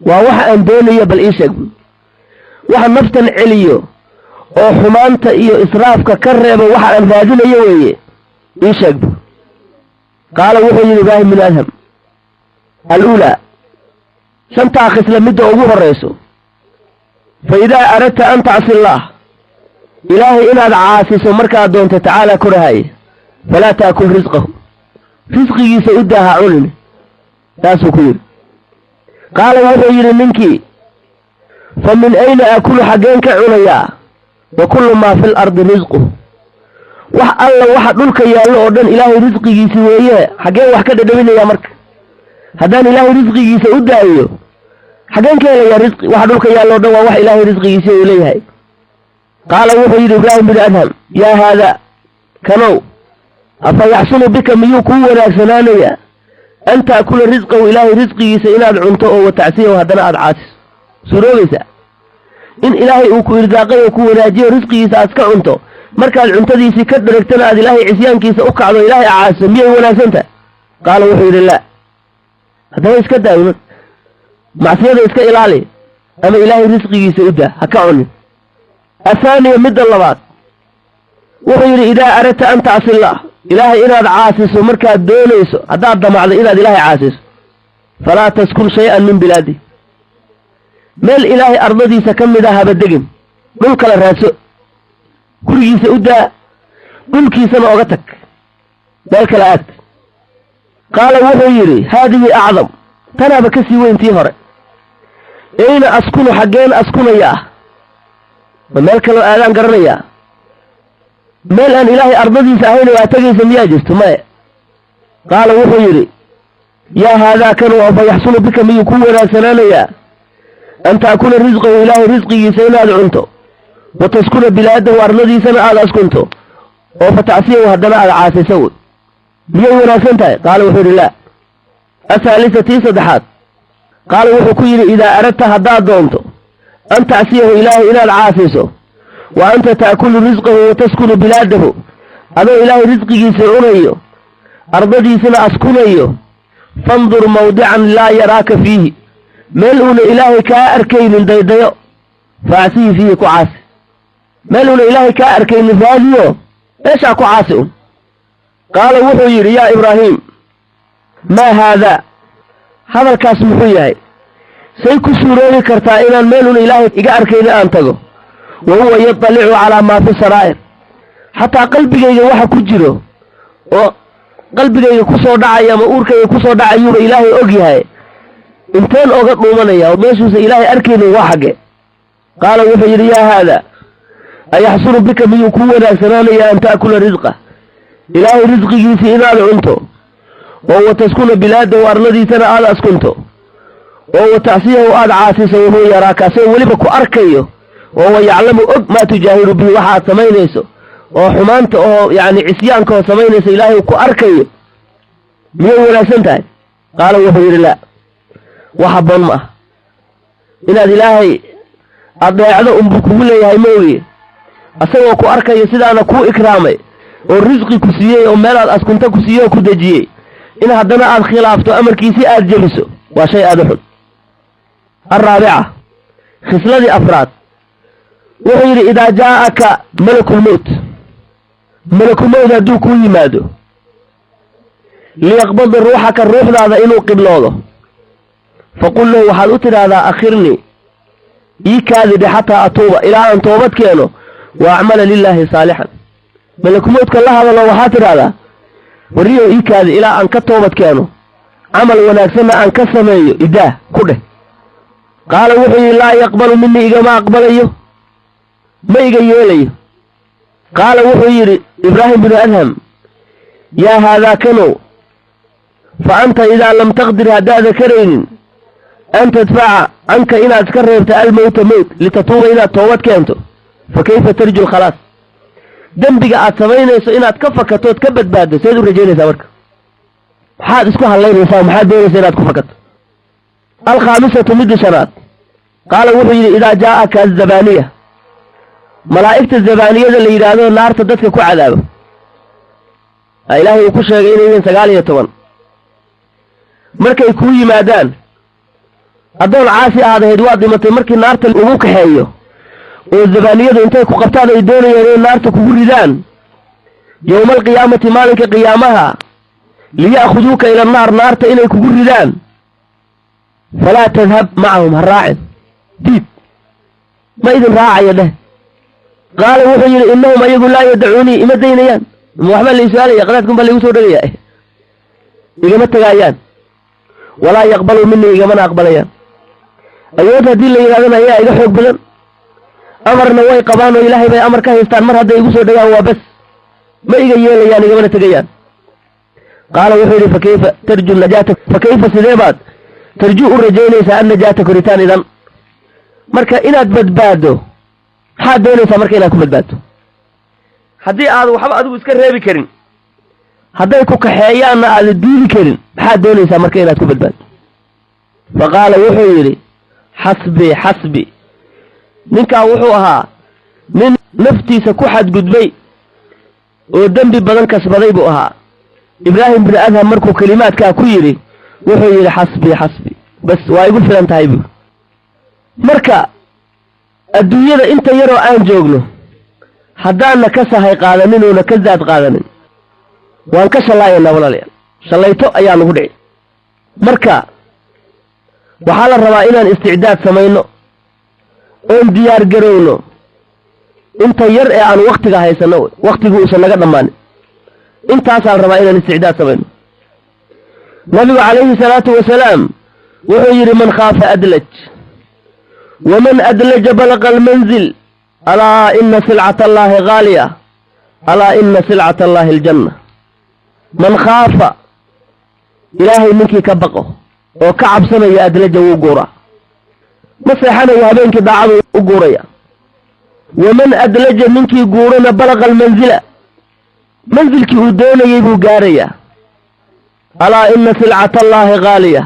waa waxa aan doonayo bal ii sheeg waxa naftan celiyo oo xumaanta iyo israafka ka reebo waxa aan raadinayo weeye ii sheeg qaala wuxuu yidhi ibraahim bin adham aluulaa 5taa khisla midda ugu horrayso fa idaa aradta an tacsi allaah ilaahay inaad caasiso markaad doonto tacaala korahaye falaa taakul risqahu risqigiisa u daaha cunin saasuu ku yidhi qaala wuxuu yidhi ninkii fa min ayna aakulu xaggeen ka cunayaa wa kullu maa fi lardi risquh wax alla waxa dhulka yaallo oo dhan ilaahay risqigiisi weeye xaggeen wax ka dhadhaminayaa marka haddaan ilaahay risqigiisa u daayo xaggeen ka helayaa risqi waxa dhulka yaallo o dhan waa wax ilaahay risqigiisa uu leeyahay qaala wuxuu yidhi ibraahim bin adham yaa haada kanow afa yaxsunu bika miyuu kuu wanaagsanaanayaa an taakula risqahu ilaahay risqigiisa inaad cunto oo watacsiyahu haddana aada caasiso suuroobaysaa in ilaahay uu ku irsaaqay oo ku wanaajiyo risqigiisa aad ka cunto markaad cuntadiisii ka dheregtana aad ilaahay cisyaankiisa u kacdo ilaahay caasiso miyay wanaagsan tahay qaala wuxuu yidhi laa haddaba iska daawimad macsiyada iska ilaali ama ilaahay risqigiisa u daa ha ka cunin athaaniya midda labaad wuxuu yidhi idaa aradta an tacsillaah ilaahay inaad caasiso markaad doonayso haddaad damacdo inaad ilaahay caasiso falaa taskun shay-an min bilaadi meel ilaahay ardadiisa ka mid a haba degin dhul kala raadso gurigiisa u daa dhulkiisana oga tag meel kala aad qaala wuxuu yidhi haadihi acdam tanaaba ka sii weyntii hore eyna askunu xaggeen askunayaa ma meel kaloo aadaan garanayaa meel aan ilaahay ardadiisa ahayna waa tegaysa miyaa jirto maya qaala wuxuu yidhi yaa haadaa kan oo fa yaxsunu bika miyuu ku wanaagsanaanayaa an taakula risqahu ilaahay risqigiisa inaad cunto wa taskuna bilaadahu ardadiisana aad askunto oo fa tacsiyahu haddana aad caasaysa wey miyay wanaagsan tahay qaala wuxuu yidhi laa athaalisa tii saddexaad qaala wuxuu ku yidhi idaa aradta haddaad doonto an tacsiyahu ilaahay inaad caasayso wa anta taakulu risqahu wa taskunu bilaadahu adoo ilaahay risqigiisa cunayo ardadiisana askunayo fandur mawdican laa yaraaka fiihi meel uuna ilaahay kaa arkaynin daydayo faacsihi fiihi ku caasi meel uuna ilaahay kaa arkaynin raadiyo meeshaa ku caasi un qaala wuxuu yidhi yaa ibraahiim maa haadaa hadalkaas muxuu yahay say ku suuroobi kartaa inaan meel uuna ilaahay iga arkaynin aan tago wa huwa yatalicu calaa maa fi saraa'ir xataa qalbigayga waxa ku jiro oo qalbigayga ku soo dhacaya ama uurkayga ku soo dhacayuuba ilaahay og yahay inteen oga dhuumanaya oo meeshuusa ilaahay arkaynin waa xagge qaala wuxuu yidhi yaa haada ayaxsunu bika miyuu ku wanaagsanaanayaa an ta'kula risqa ilaahay risqigiisii inaad cunto oo wa taskuna bilaadahu arladiisana aad askunto oo wa tacsiyahu aad caasiso wuxuu yaraaka asagoo weliba ku arkayo oo wa yaclamu og maa tujaahiru bihi waxaad samaynayso oo xumaanta oo yacni cisyaanka oo samaynayso ilaahay ku arkayo miyay wanaagsan tahay qaala wuxuu yidhi laa wax habboon ma ah inaad ilaahay adeecdo unbuu kugu leeyahay ma ogiye asagoo ku arkayo sidaana kuu ikraamay oo risqi ku siiyey oo meelaad askunta ku siiyey oo ku dejiyey in haddana aad khilaafto amarkiisii aad jebiso waa shay aada u xun alraabica khisladii afraad wuxuu yidhi idaa jaa'aka malakulmowt malakulmowt hadduu kuu yimaado liyaqbada ruuxaka ruuxdaada inuu qibloodo faqul lahu waxaad u tidhaahdaa akhirnii ii kaadidhe xataa atuuba ilaa aan toobad keeno wa acmala lilaahi saalixan malakumowdka la hadalo waxaad tidhaahdaa warriyow ii kaadi ilaa aan ka toobad keeno camal wanaagsanna aan ka sameeyo idaah ku dheh qaala wuxuu yidhi laa yaqbalu minii igama aqbalayo ma iga yeelayo qaala wuxuu yidhi ibraahim binu adham yaa haadaa kanow fa anta idaa lam taqdir haddaada karaynin an tadfaca canka inaad iska reebta almowta mowt litatuuba inaad toobad keento fa kayfa tarju lkhalaas dembiga aad samaynayso inaad ka fakatood ka badbaaddo seed u rajaynaysaa marka maxaad isku hallaynaysaa maxaad doonaysa inaad ku fakato alkhaamisatu midii shanaad qaala wuxuu yidhi idaa jaa'aka azabaaniya malaa'igta zabaaniyada la yidhaahdo naarta dadka ku cadaabo ilaahay uu ku sheegay inay yihiin 19 markay kuu yimaadaan addoon caasi aadahayd waad dhimatay markii naarta ugu kaxeeyo oo zabaaniyadu intay ku qabtaan ay doonayeen inay naarta kugu ridaan yowma alqiyaamati maalinka qiyaamaha liya'khuduuka ila annaar naarta inay kugu ridaan falaa tadhab macahum ha raacin diid ma idin raacaya dheh qaala wuxuu yidhi innahum ayagu laa yadacuunii ima daynayaan waxbaa la su-aalaya qadaadkun baa laigu soo dhegaya igama tegaayaan walaa yaqbalu minii igamana aqbalayaan awood haddii la yidhahdana ayaa iga xoog badan amarna way qabaan oo ilaahay bay amar ka haystaan mar hadday igu soo dhegaan waa bas ma iga yeelayaan igamana tegayaan qaala wuxuu yidhi fakayfa tarju najaata fakayfa sidee baad tarju u rajaynaysaa an najaata koritaan idan marka inaad badbaaddo maxaad doonaysaa marka inaad ku badbaaddo haddii aad waxba adigu iska reebi karin hadday ku kaxeeyaanna aada diidi karin maxaad doonaysaa marka inaad ku badbaaddo faqaala wuxuu yidhi xasbi xasbi ninkaa wuxuu ahaa nin naftiisa ku xadgudbay oo dembi badan kasbaday buu ahaa. ibraahim bin adham markuu kelimaadkaa ku yidhi wuxuu yidhi xasbi xasbi bas waa igu filan tahay buu. marka adduunyada inta yaroo aan joogno haddaanna ka sahay qaadanin oona ka zaad qaadanin waan ka shallaayaynaa walaalayaal, shallayto ayaa nagu dhici. marka waxaa la rabaa inaan isticdaad samayno oon diyaar garowno inta yar ee aan waktiga haysanno wey, waktigu uusan naga dhammaanin. intaasaa la rabaa inaan isticdaad samayno. nabigu calayhi salaatu wasalaam wuxuu yidhi man khaafa adlaj waman adlaja balaqa almanzil alaa ina silcata allaahi ghaaliya alaa ina silcata allaahi aljanna. man khaafa ilaahay ninkii ka baqo oo ka cabsanaya adlaja wuu guuraa, ma seexanayo habeenkii daacadu u guuraya. waman adlaja ninkii guurana balaqa almanzila manzilkii uu doonayey buu gaarayaa. alaa ina silcata allaahi ghaaliya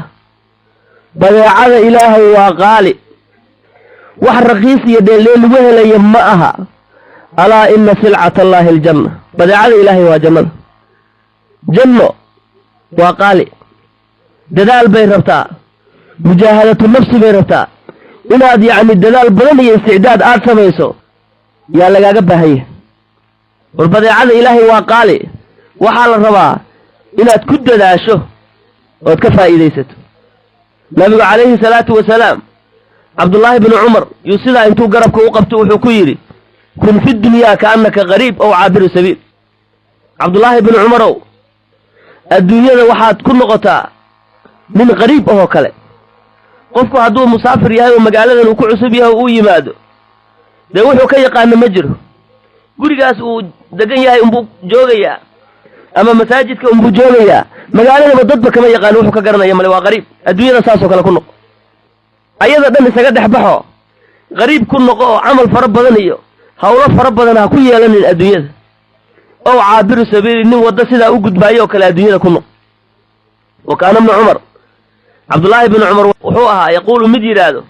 badeecada ilaahay waa qaali, wax raqiis iyo dheeldheel lagu helaya ma aha. alaa ina silcata allaahi aljanna badeecada ilaahay waa jannada. janno waa qaali, dadaal bay rabtaa, mujaahadatu nafsi bay rabtaa, inaad yacni dadaal badan iyo isticdaad aad samayso yaa lagaaga baahanya. war badeecada ilaahay waa qaali, waxaa la rabaa inaad ku dadaasho ood ka faa'iidaysato. nabigu calayhi salaatu wasalaam cabdullaahi binu cumar yuu sidaa intuu garabka u qabto wuxuu ku yidhi kun fi dunyaa kaannaka qariib ow caabiru sabiil. cabdullaahi binu cumarow adduunyada waxaad ku noqotaa nin qariib ahoo kale. qofku hadduu musaafir yahay oo magaaladan uu ku cusub yahay oo uu yimaado dee wuxuu ka yaqaano ma jiro. gurigaas uu degan yahay unbuu joogayaa ama masaajidka unbuu joogayaa, magaaladaba dadba kama yaqaano, wuxuu ka garanaya male, waa qariib. adduunyada saasoo kale ku noqo, ayada dhan isaga dhex baxo, qariib ku noqo oo camal fara badan iyo hawlo fara badan ha ku yeelanin adduunyada. ow caabiru sabiili nin wadda sidaa u gudbaayo oo kale adduunyada ku noqo. wa kaana ibnu cumar cabdullaahi binu cumar wuxuu ahaa yaquulu mid yidhaahdo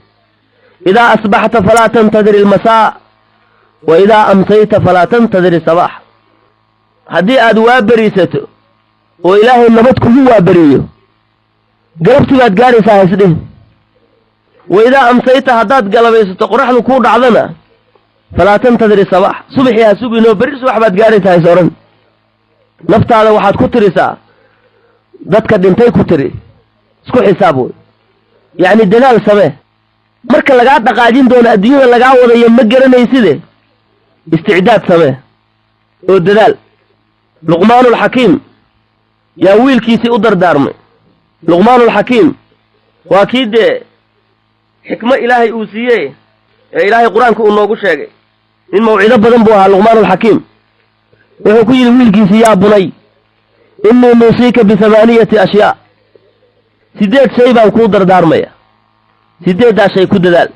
idaa asbaxta falaa tantadir ilmasaa wa idaa amsayta falaa tantadir isabaax. haddii aad waaberiisato oo ilaahay nabad kugu waaberiyo galabtii baad gaaraysaa haysdhihin. wa idaa amsayta haddaad galabaysato qoraxdu kuu dhacdana falaa tantadir isabaax subaxii ha suginoo berri subax baad gaaraysaa hays odhan. naftaada waxaad ku tirisaa dadka dhintay ku tiri, isku xisaab wey, yacni dadaal samee. marka lagaa dhaqaajin doono adduunyada lagaa wadayo ma garanayside isticdaad samee oo dadaal. luqmaanulxakiim yaa wiilkiisii u dardaarmay. luqmaanulxakiim waa kii dee xikmo ilaahay uu siiyey ee ilaahay qur-aanka uu noogu sheegay. nin mawcido badan buu ahaa luqmaanulxakiim. wuxuu ku yidhi wiilkiisii yaa bunay innii nuusiika bi8 ashyaa, 8 shay baan kuu dardaarmaya. 8daa shay ku dadaal.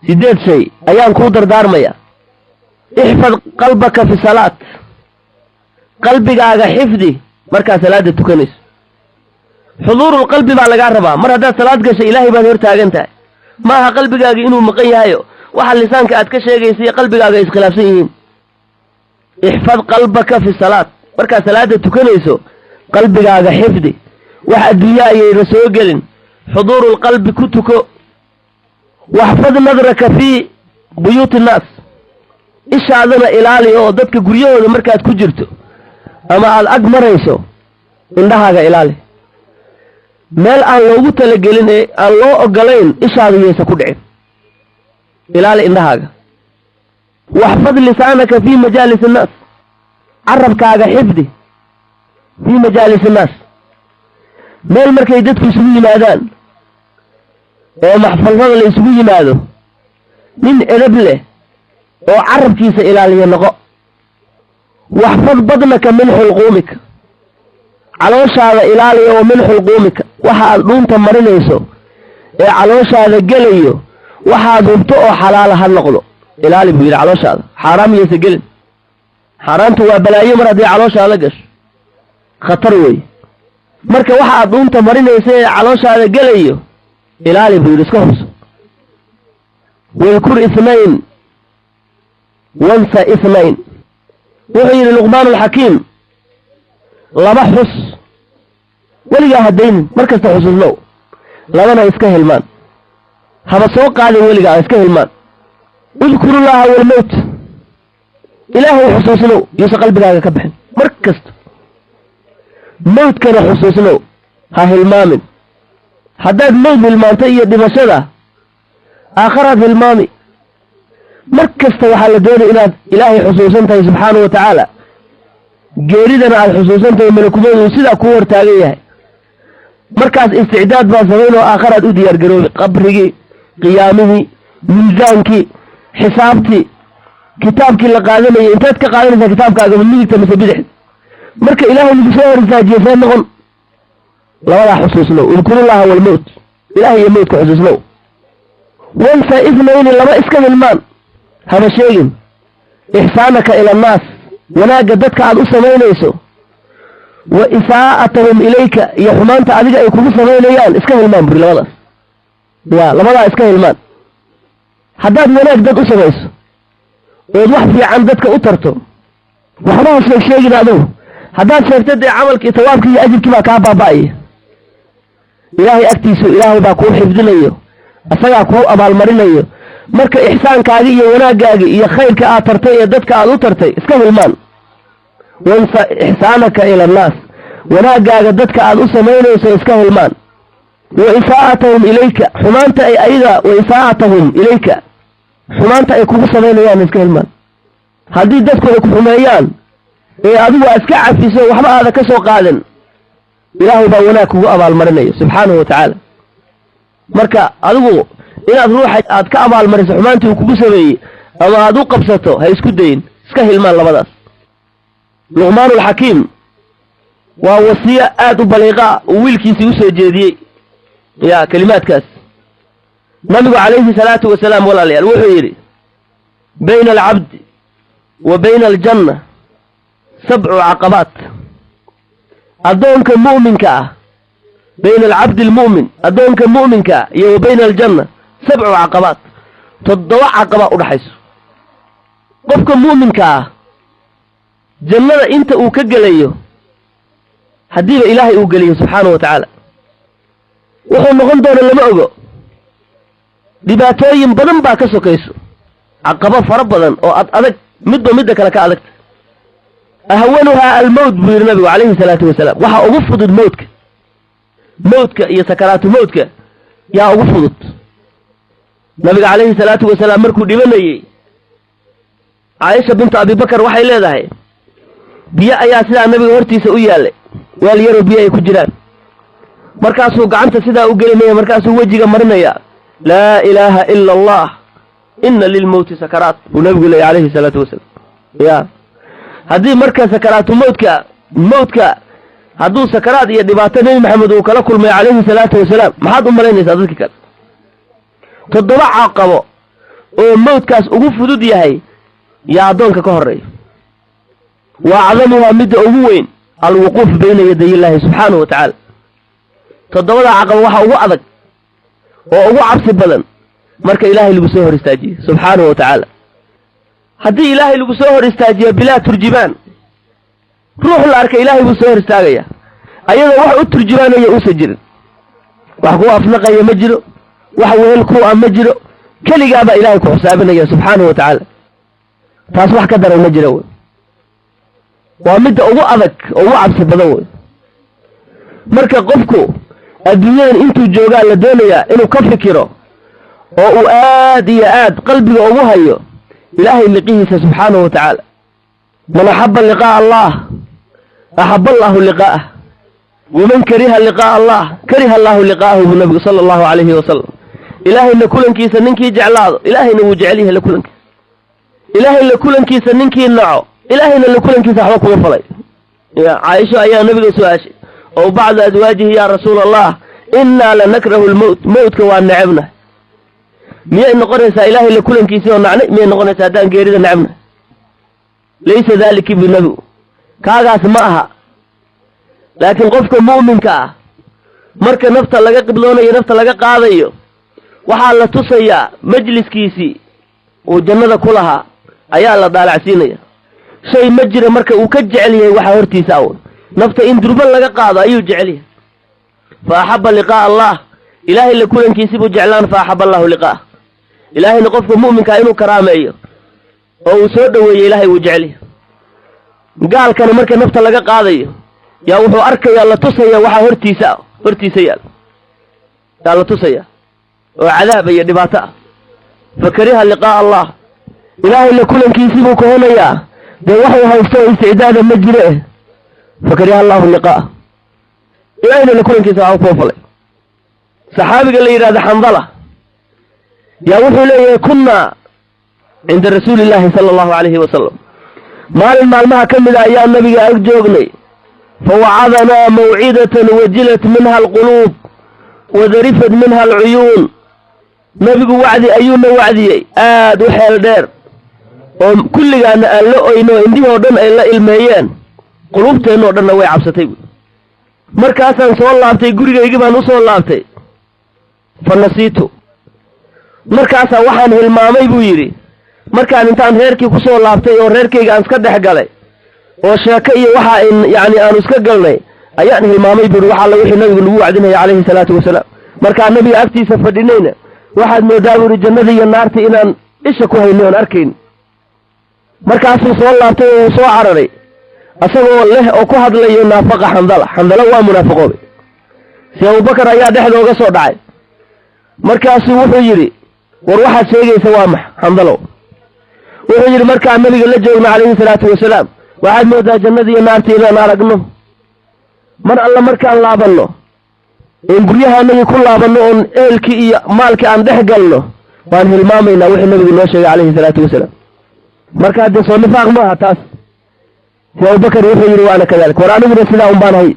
8 shay ayaan kuu dardaarmaya. ixfad qalbaka fi salaat, qalbigaaga xifdi markaad salaada tukanayso. xuduurulqalbi baa lagaa rabaa. mar haddaad salaad gasho ilaahay baad hor taagan tahay, ma aha qalbigaaga inuu maqan yahayo waxa lisaanka aad ka sheegaysa iyo qalbigaaga ay iskhilaafsan yihiin. ixfad qalbaka fi salaat, markaad salaada tukanayso qalbigaaga xifdi, wax adduunya ayayna soo gelin. xuduurulqalbi ku tuko. waxfad nadraka fii buyuuti innaas, ishaadana ilaali oo dadka guryahooda markaad ku jirto ama aad ag marayso indhahaaga ilaali. meel aan loogu talagelin ee aan loo ogolayn ishaada yaysa ku dhicin, ilaali indhahaaga. waxfad lisaanaka fii majaalis innaas, carabkaaga xifdi fii majaalis innaas, meel markay dadku isugu yimaadaan oo maxfalfada la isugu yimaado nin edab leh oo carabkiisa ilaaliya noqo. waxfad badnaka min xulquumika, calooshaada ilaaliya oo min xulquumika, waxa aad dhuunta marinayso ee calooshaada gelayo waxaad hubto oo xalaala ha noqdo. ilaali buu yidhi calooshaada, xaaraam iyaysa gelin. xaaraamtu waa balaayo mar haddii calooshaada gasho, khatar weeye. marka waxa aad dhuunta marinayso ee calooshaada gelayo ilaali buu yidhi, iska hubso. واذكر اثنين وانسى اثنين. وحي لقمان الحكيم لما حس ولقى هدين مركز تحسس له لما يسكه المان هذا سوق عليه ولقى يسكه المان. اذكر الله والموت إلهي حسوس له يسقى قلبك كبحن مركز موت كان حسوس له ها المامن حداد موت بالمانتية دمشقة آخرها في المامي مركز توحل دون إلهي حسوسنته سبحانه وتعالى جيريدنا على حسوسنته ملكومين وسيدا كور تاغيه مركز استعداد باسمين وآخرها دودي يرقروا قبرك قيامه ميزانك حسابتي كتابك اللي قادمه انتاد كقادمه كتابك أقوم منك تمسبيدح مركز إلهي المسؤول رساجي فانهم لا ولا حسوس له. اذكر الله والموت إلهي يموت كحسوس له. وانسى اثنين لما اسكن المان هذا شيء إحسانك إلى الناس ولا قدتك على الأسمين يسو وإساءتهم إليك يا حمانت عليك يكونوا سمينيان اسكن المان بري لماذا يا لماذا اسكن المان حداد ولا قدت أسمين ويضوح في عندك أطرته وحراه شيء هذا حداد سيبتدي عملك توابك يأجل كما كابا باي إلهي أكتيسو إلهي باكو حفظنيه أساقا كو أبال مرينيه marka ihsaankaagi iyo wanaagaagi iyo khayrka aad tartay ee dadka aad u tartay iska hilmaan wansa ihsaanaka ila nas wanaagaaga dadka aad u sameynayso iska hilmaan wa isaa'atuhum ilayka xumaanta ay ayda wa isaa'atuhum ilayka xumaanta ay kugu sameynayaan iska hilmaan hadii dadku ay ku xumeeyaan ee adigu iska cafiso waxba aad ka soo qaadan ilaahay baa wanaag kugu abaal marinayo subhanahu wa ta'ala marka adigu inaad ruuxa aad ka abaal mariso xumaantii kugu sameeyay ama aad u qabsato ha isku dayin iska hilmaan labadaas. Luqmaan al-Hakim waa wasiya aad u baliiqa wiilkiisii u soo jeediyay ya kalimaadkaas nabigu calayhi salaatu wasalaam walaalayaal wuxuu yiri bayna al-abd wa bayna al-janna sab'u aqabat adoonka mu'minka ah bayna al-abd al-mu'min adoonka mu'minka iyo bayna al-janna سبع عقبات تضوع عقبة ودحيس قفك مؤمن كا جنة انت اوكجليه حديث الهي اوجليه سبحانه وتعالى وحو نقول دون لما اوغو دباتوين بدن با كسوكيسو عقبة فربضا او ادك مدة كلا كادك اهونها الموت بالنبي عليه الصلاة والسلام وحا اوفض موتك يا سكرات موتك يا اوفض نبي عليه الصلاة والسلام مركو ديبنايي عائشة بنت أبي بكر waxay leedahay biyo ayaa sida nabiga hortiisa u yaalay wal yaro biyo ay ku jiraan markaasuu gacanta sida u gelinaya markaasuu wajiga marinaya la ilaha illa allah inna lil mawt sakarat nabigu alayhi salatu wasalam ya hadii marka sakaratu mawtka haduu sakarat iyo dhibaato nabi maxamed uu kala kulmay alayhi salatu wasalam maxaad u malaynaysaa dadka kale toddoba caqabo oo mawdkaas ugu fudud yahay yaa adoonka ka horeeyo waa cadamuha mid ugu weyn alwuquuf bayna yaday ilaahi subhanahu wa ta'ala toddobada caqabo waxa ugu adag oo ugu cabsi badan marka ilaahay lagu soo hor istaajiyo subhanahu wa ta'ala hadii ilaahay lagu soo hor istaajiyo bila turjibaan ruux la arka ilaahay buu soo hor istaagaya ayada wax u turjibaanaya uu sajirin wax ku afnaqaya ma jiro وحويل كو أمجرو كلي قابا إلهي كو حسابنا سبحانه وتعالى تصبح كدر المجرو ومد أو أذك أو عبس بدو مركا قفكو الدنيا انتو جوغا لدونيا إنو كفكرو أو آد قلبي أو هيو إلهي لقيه سبحانه وتعالى من أحب لقاء الله أحب الله لقاءه ومن كره لقاء الله كره الله لقاءه بالنبي صلى الله عليه وسلم إلهي لكلن كيسا ننكي جعلاض إلهي نوجعليه لكلن كيسا إلهي لكلن كيسا ننكي النعو إلهي لكلن كيسا حوك وفلي يا عائشة يا نبي سواشي أو بعض أزواجه يا رسول الله إنا لنكره الموت موت كوان نعمنا مئة نقرنسا إلهي لكلن كيسا ونعني مئة نقرنسا دان قيريدا نعمنا ليس ذلك بالنبي كاغاس معها لكن قفك مؤمن كاه marka nafta laga qibloonay nafta laga qaadayo waxaa la tusayaa majliskiisii uu jannada ku lahaa ayaa la daalacsiinaya shay ma jira marka uu ka jecel yahay waxaa hortiisa awood nafta in durba laga qaado ayuu jecel yahay fa axabba liqaa'a allah ilaahay la kulankiisii buu jeclaan fa axabba allahu liqaa'ah ilaahayna qofka mu'minkaa inuu karaameeyo oo uu soo dhoweeyo ilaahay wuu jecel yahay gaalkana marka nafta laga qaadayo yaa wuxuu arkayaa la tusaya waxaa hortiisa yaal yaa la tusaya oo cadaab iyo dhibaato ah fakariha liqaa'a allah ilaahay la kulankiisii buu kahonayaa dee waxuu haysto oo isticdaada ma jire fakariha allahu liqaa'ah ilaahayna la kulankiisa waxaa kuu falay saxaabiga la yidhahda xandala yaa wuxuu leeyahay kunnaa cinda rasuuli illaahi sala allahu calayhi wasalam maalin maalmaha ka mida ayaa nabiga ag joognay fawacadanaa mawcidatan wajilat minha alquluub wadarifat minha alcuyuun nabigu wacdi ayuuna wacdiyey aad u xeel dheer oo kulligaana aan la oyno indhihii oo dhan ay la ilmeeyeen quluubteennoo dhanna way cabsatay buui markaasaan soo laabtay gurigaygii baan u soo laabtay fa nasiitu markaasaa waxaan hilmaamay buu yidhi markaan intaan reerkii ku soo laabtay oo reerkayga aan iska dhex galay oo sheeko iyo waxa yacni aanu iska galnay ayaan hilmaamay buuhi wax alla wixii nabigu lagu wacdinaya calayhi salaatu wasalaam markaan nabiga agtiisa fadhinayna waxaad moodaa buuhi jannadii iyo naartii inaan isha ku haynay oon arkayn markaasuu soo laabtay oo uu soo cararay asagoo leh oo ku hadlayo naafaqa xandala waa munaafiqoobay si abubakar ayaa dhexdooga soo dhacay markaasuu wuxuu yidhi war waxaad sheegaysa waa max xandalow wuxuu yidhi markaan nabiga la joogno calayhi salaatu wasalaam waxaad moodaa jannadii iyo naartii inaan aragno mar alla markaan laabanno in guryahaanagii ku laabanno oon ehelkii iyo maalkii aan dhex galno waan hilmaamaynaa wixii nabigu noo sheegay calayhi salaatu wasalaam marka haddee soo nifaaq maaha taas si abubakar wuxuu yidhi waana kadalik war aniguna sidaa un baan hay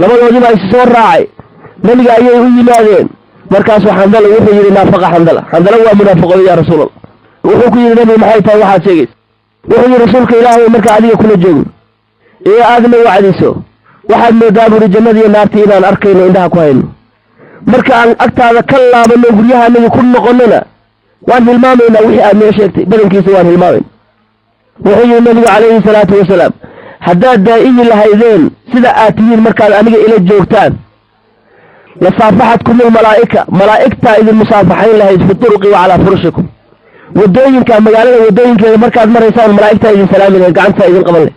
labadoodiibaa isi soo raacay nabiga ayay u yimaadeen markaasuu xandala wuxuu yidhi naafaqa xandala waa munaafiqooda yaa rasuulallah wuxuu ku yidhi nabigu maxay tahay waxaad sheegaysa wuxuu yidhi rasuulka ilaahay marka adiga kula joogno ee aadna wacdiso waxaad moodaa buuri jannadiiyo naartii inaan arkayno indhaha ku hayno marka aan agtaada ka laabanno guryahaanagi ku noqonnona waan hilmaamaynaa wixii aad noo sheegtay badankiisa waan hilmaamayna wuxuu yidhi nabigu calayhi salaatu wasalaam haddaad daa'imi lahaydeen sida aad tihiin markaad aniga ila joogtaan lasaafaxadkum almalaa'ika malaa'igtaa idin musaafaxayn lahayd fi turuqi wa calaa furushikum waddooyinka magaalada waddooyinkeeda markaad maraysaan malaa'igtaa idin salaami lahayd gacantaa idin qaban lahayd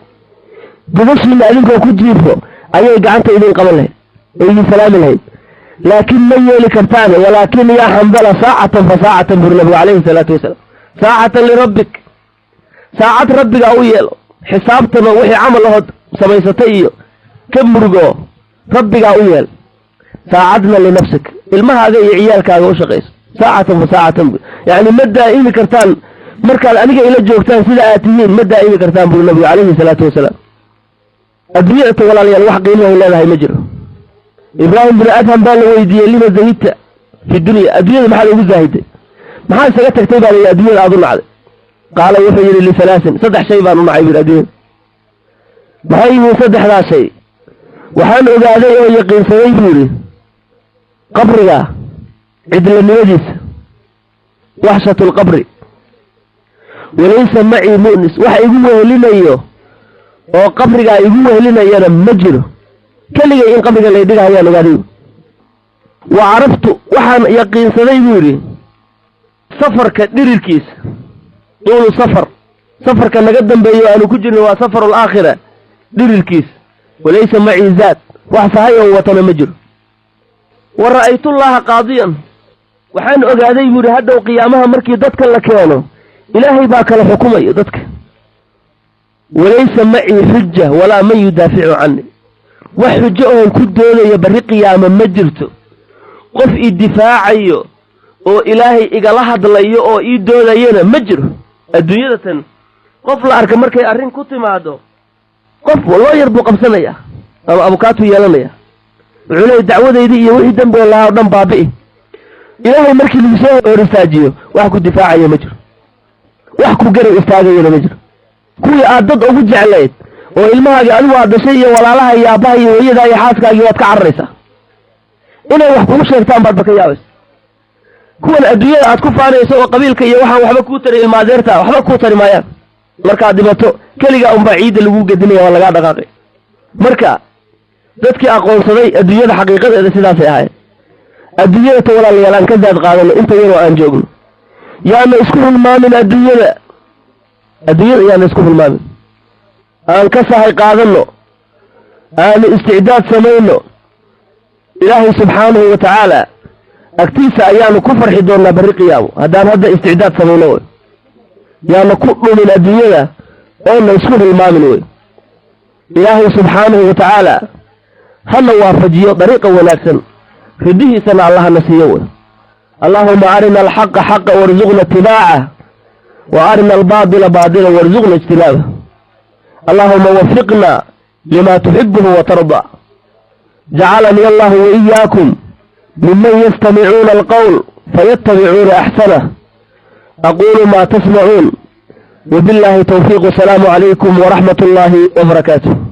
gudashiina adinkoo ku jiifo ayay gacanta idin qaban lahayd ee idin salaami lahayd laakiin ma yeeli kartaan walaakin yaa xandala saacatan fa saacatan buri nabigu calayhi salaatu wasalaam saacatan lirabbik saacad rabbigaa u yeelo xisaabtana wixii camal ahood samaysatay iyo ka murugo rabbigaa u yeel saacadna linafsik ilmahaaga iyo ciyaalkaaga u shaqayso saacatan fa saacatan yacni ma daa'imi kartaan markaad aniga ila joogtaan sida aad tihiin ma daa'imi kartaan buri nabigu calayhi salaatu wasalaam adduunyadata walaalayaal wax qiimahay leedahay ma jiro ibraahim bin adham baa la weydiiyey lima zahidta fi dunya adduunyada maxaad ugu zaahiday maxaa isaga tagtay baa la yidhi adduunyada aad u nacday qaala wuxuu yidhi lihalaasin 3 shay baan u nacay buri adduunyada maxay yihiin 3daa shay waxaan ogaaday oo yaqiinsaday buu yidhi qabriga cidlanimadiisa waxshatu lqabri walaysa macii mu'nis waxa igu wehelinayo oo qabrigaa igu wehelinayana ma jiro keligay in qabriga laydhiga hayaan ogaaday wa caraftu waxaan yaqiinsaday buu yidhi safarka dhirirkiisa duulu safarka naga dambeeyo aanu ku jirno waa safaru alaakhira dhirirkiisa walaysa macii zaad wax sahay oo watana ma jiro wa ra'aytullaaha qaadiyan waxaan ogaaday buu yidhi hadhow qiyaamaha markii dadka la keeno ilaahay baa kala xukumayo dadka walaysa macii xuja walaa man yudaaficu cani wax xujo oon ku doodayo barri qiyaama ma jirto qof ii difaacayo oo ilaahay igala hadlayo oo ii doodayana ma jiro adduunyada tan qof la arka markay arrin ku timaado qof loo yar buu qabsanayaa ama abukaatu yeelanaya wuxuu leeyahy dacwadaydii iyo wixii dambiga lahaa o dhan baabi'i ilaahay markii lagu soo hor istaajiyo wax ku difaacaya ma jiro wax ku garab istaagayana ma jiro kuwii aad dad ugu jeclayd oo ilmahaagii adigu aad dhashay iyo walaalaha iyo aabbaha iyo hooyadaa iyo xaaskaagii waad ka cararaysaa inay wax kugu sheegtaan baadba ka yaabaysa kuwan adduunyada aad ku faanayso oo qabiilka iyo waxaan waxba kuu tari ilmaadeerta waxba kuu tari maayaan markaad dhimato keligaa unbaa ciidda lagu gedinaya waa lagaa dhaqaaqay marka dadkii aqoonsaday adduunyada xaqiiqadeeda sidaasay ahayd adduunyada ta walaalayaal aan ka daad qaadano inta yaroo aan joogno yaana isku hilmaamin adduunyada yaana isku hilmaamin aan ka sahay qaadano aanu isticdaad samayno ilaahay subxaanahu wa tacaala agtiisa ayaanu ku farxi doonnaa barri qiyaamo haddaan hadda isticdaad samayno wey yaana ku dhumin adduunyada oona isku hilmaamin wey ilaahay subxaanahu wa tacaala hana waafajiyo dariiqa wanaagsan ridihiisana allahana siiyo wey allahuma arina alxaqa xaqa warzuqna itibaaca wa arina albaadila baadila warzuqna ijtinaaba allahuma wafiqna lima tuxibuhu watarda jacalanii allahu waiyaakum miman yastamicuuna alqowl fayattabicuuna axsanah aquulu ma tasmacuun wabillahi tawfiiq wasalaamu calaykum waraxmat ullaahi wabarakaatuh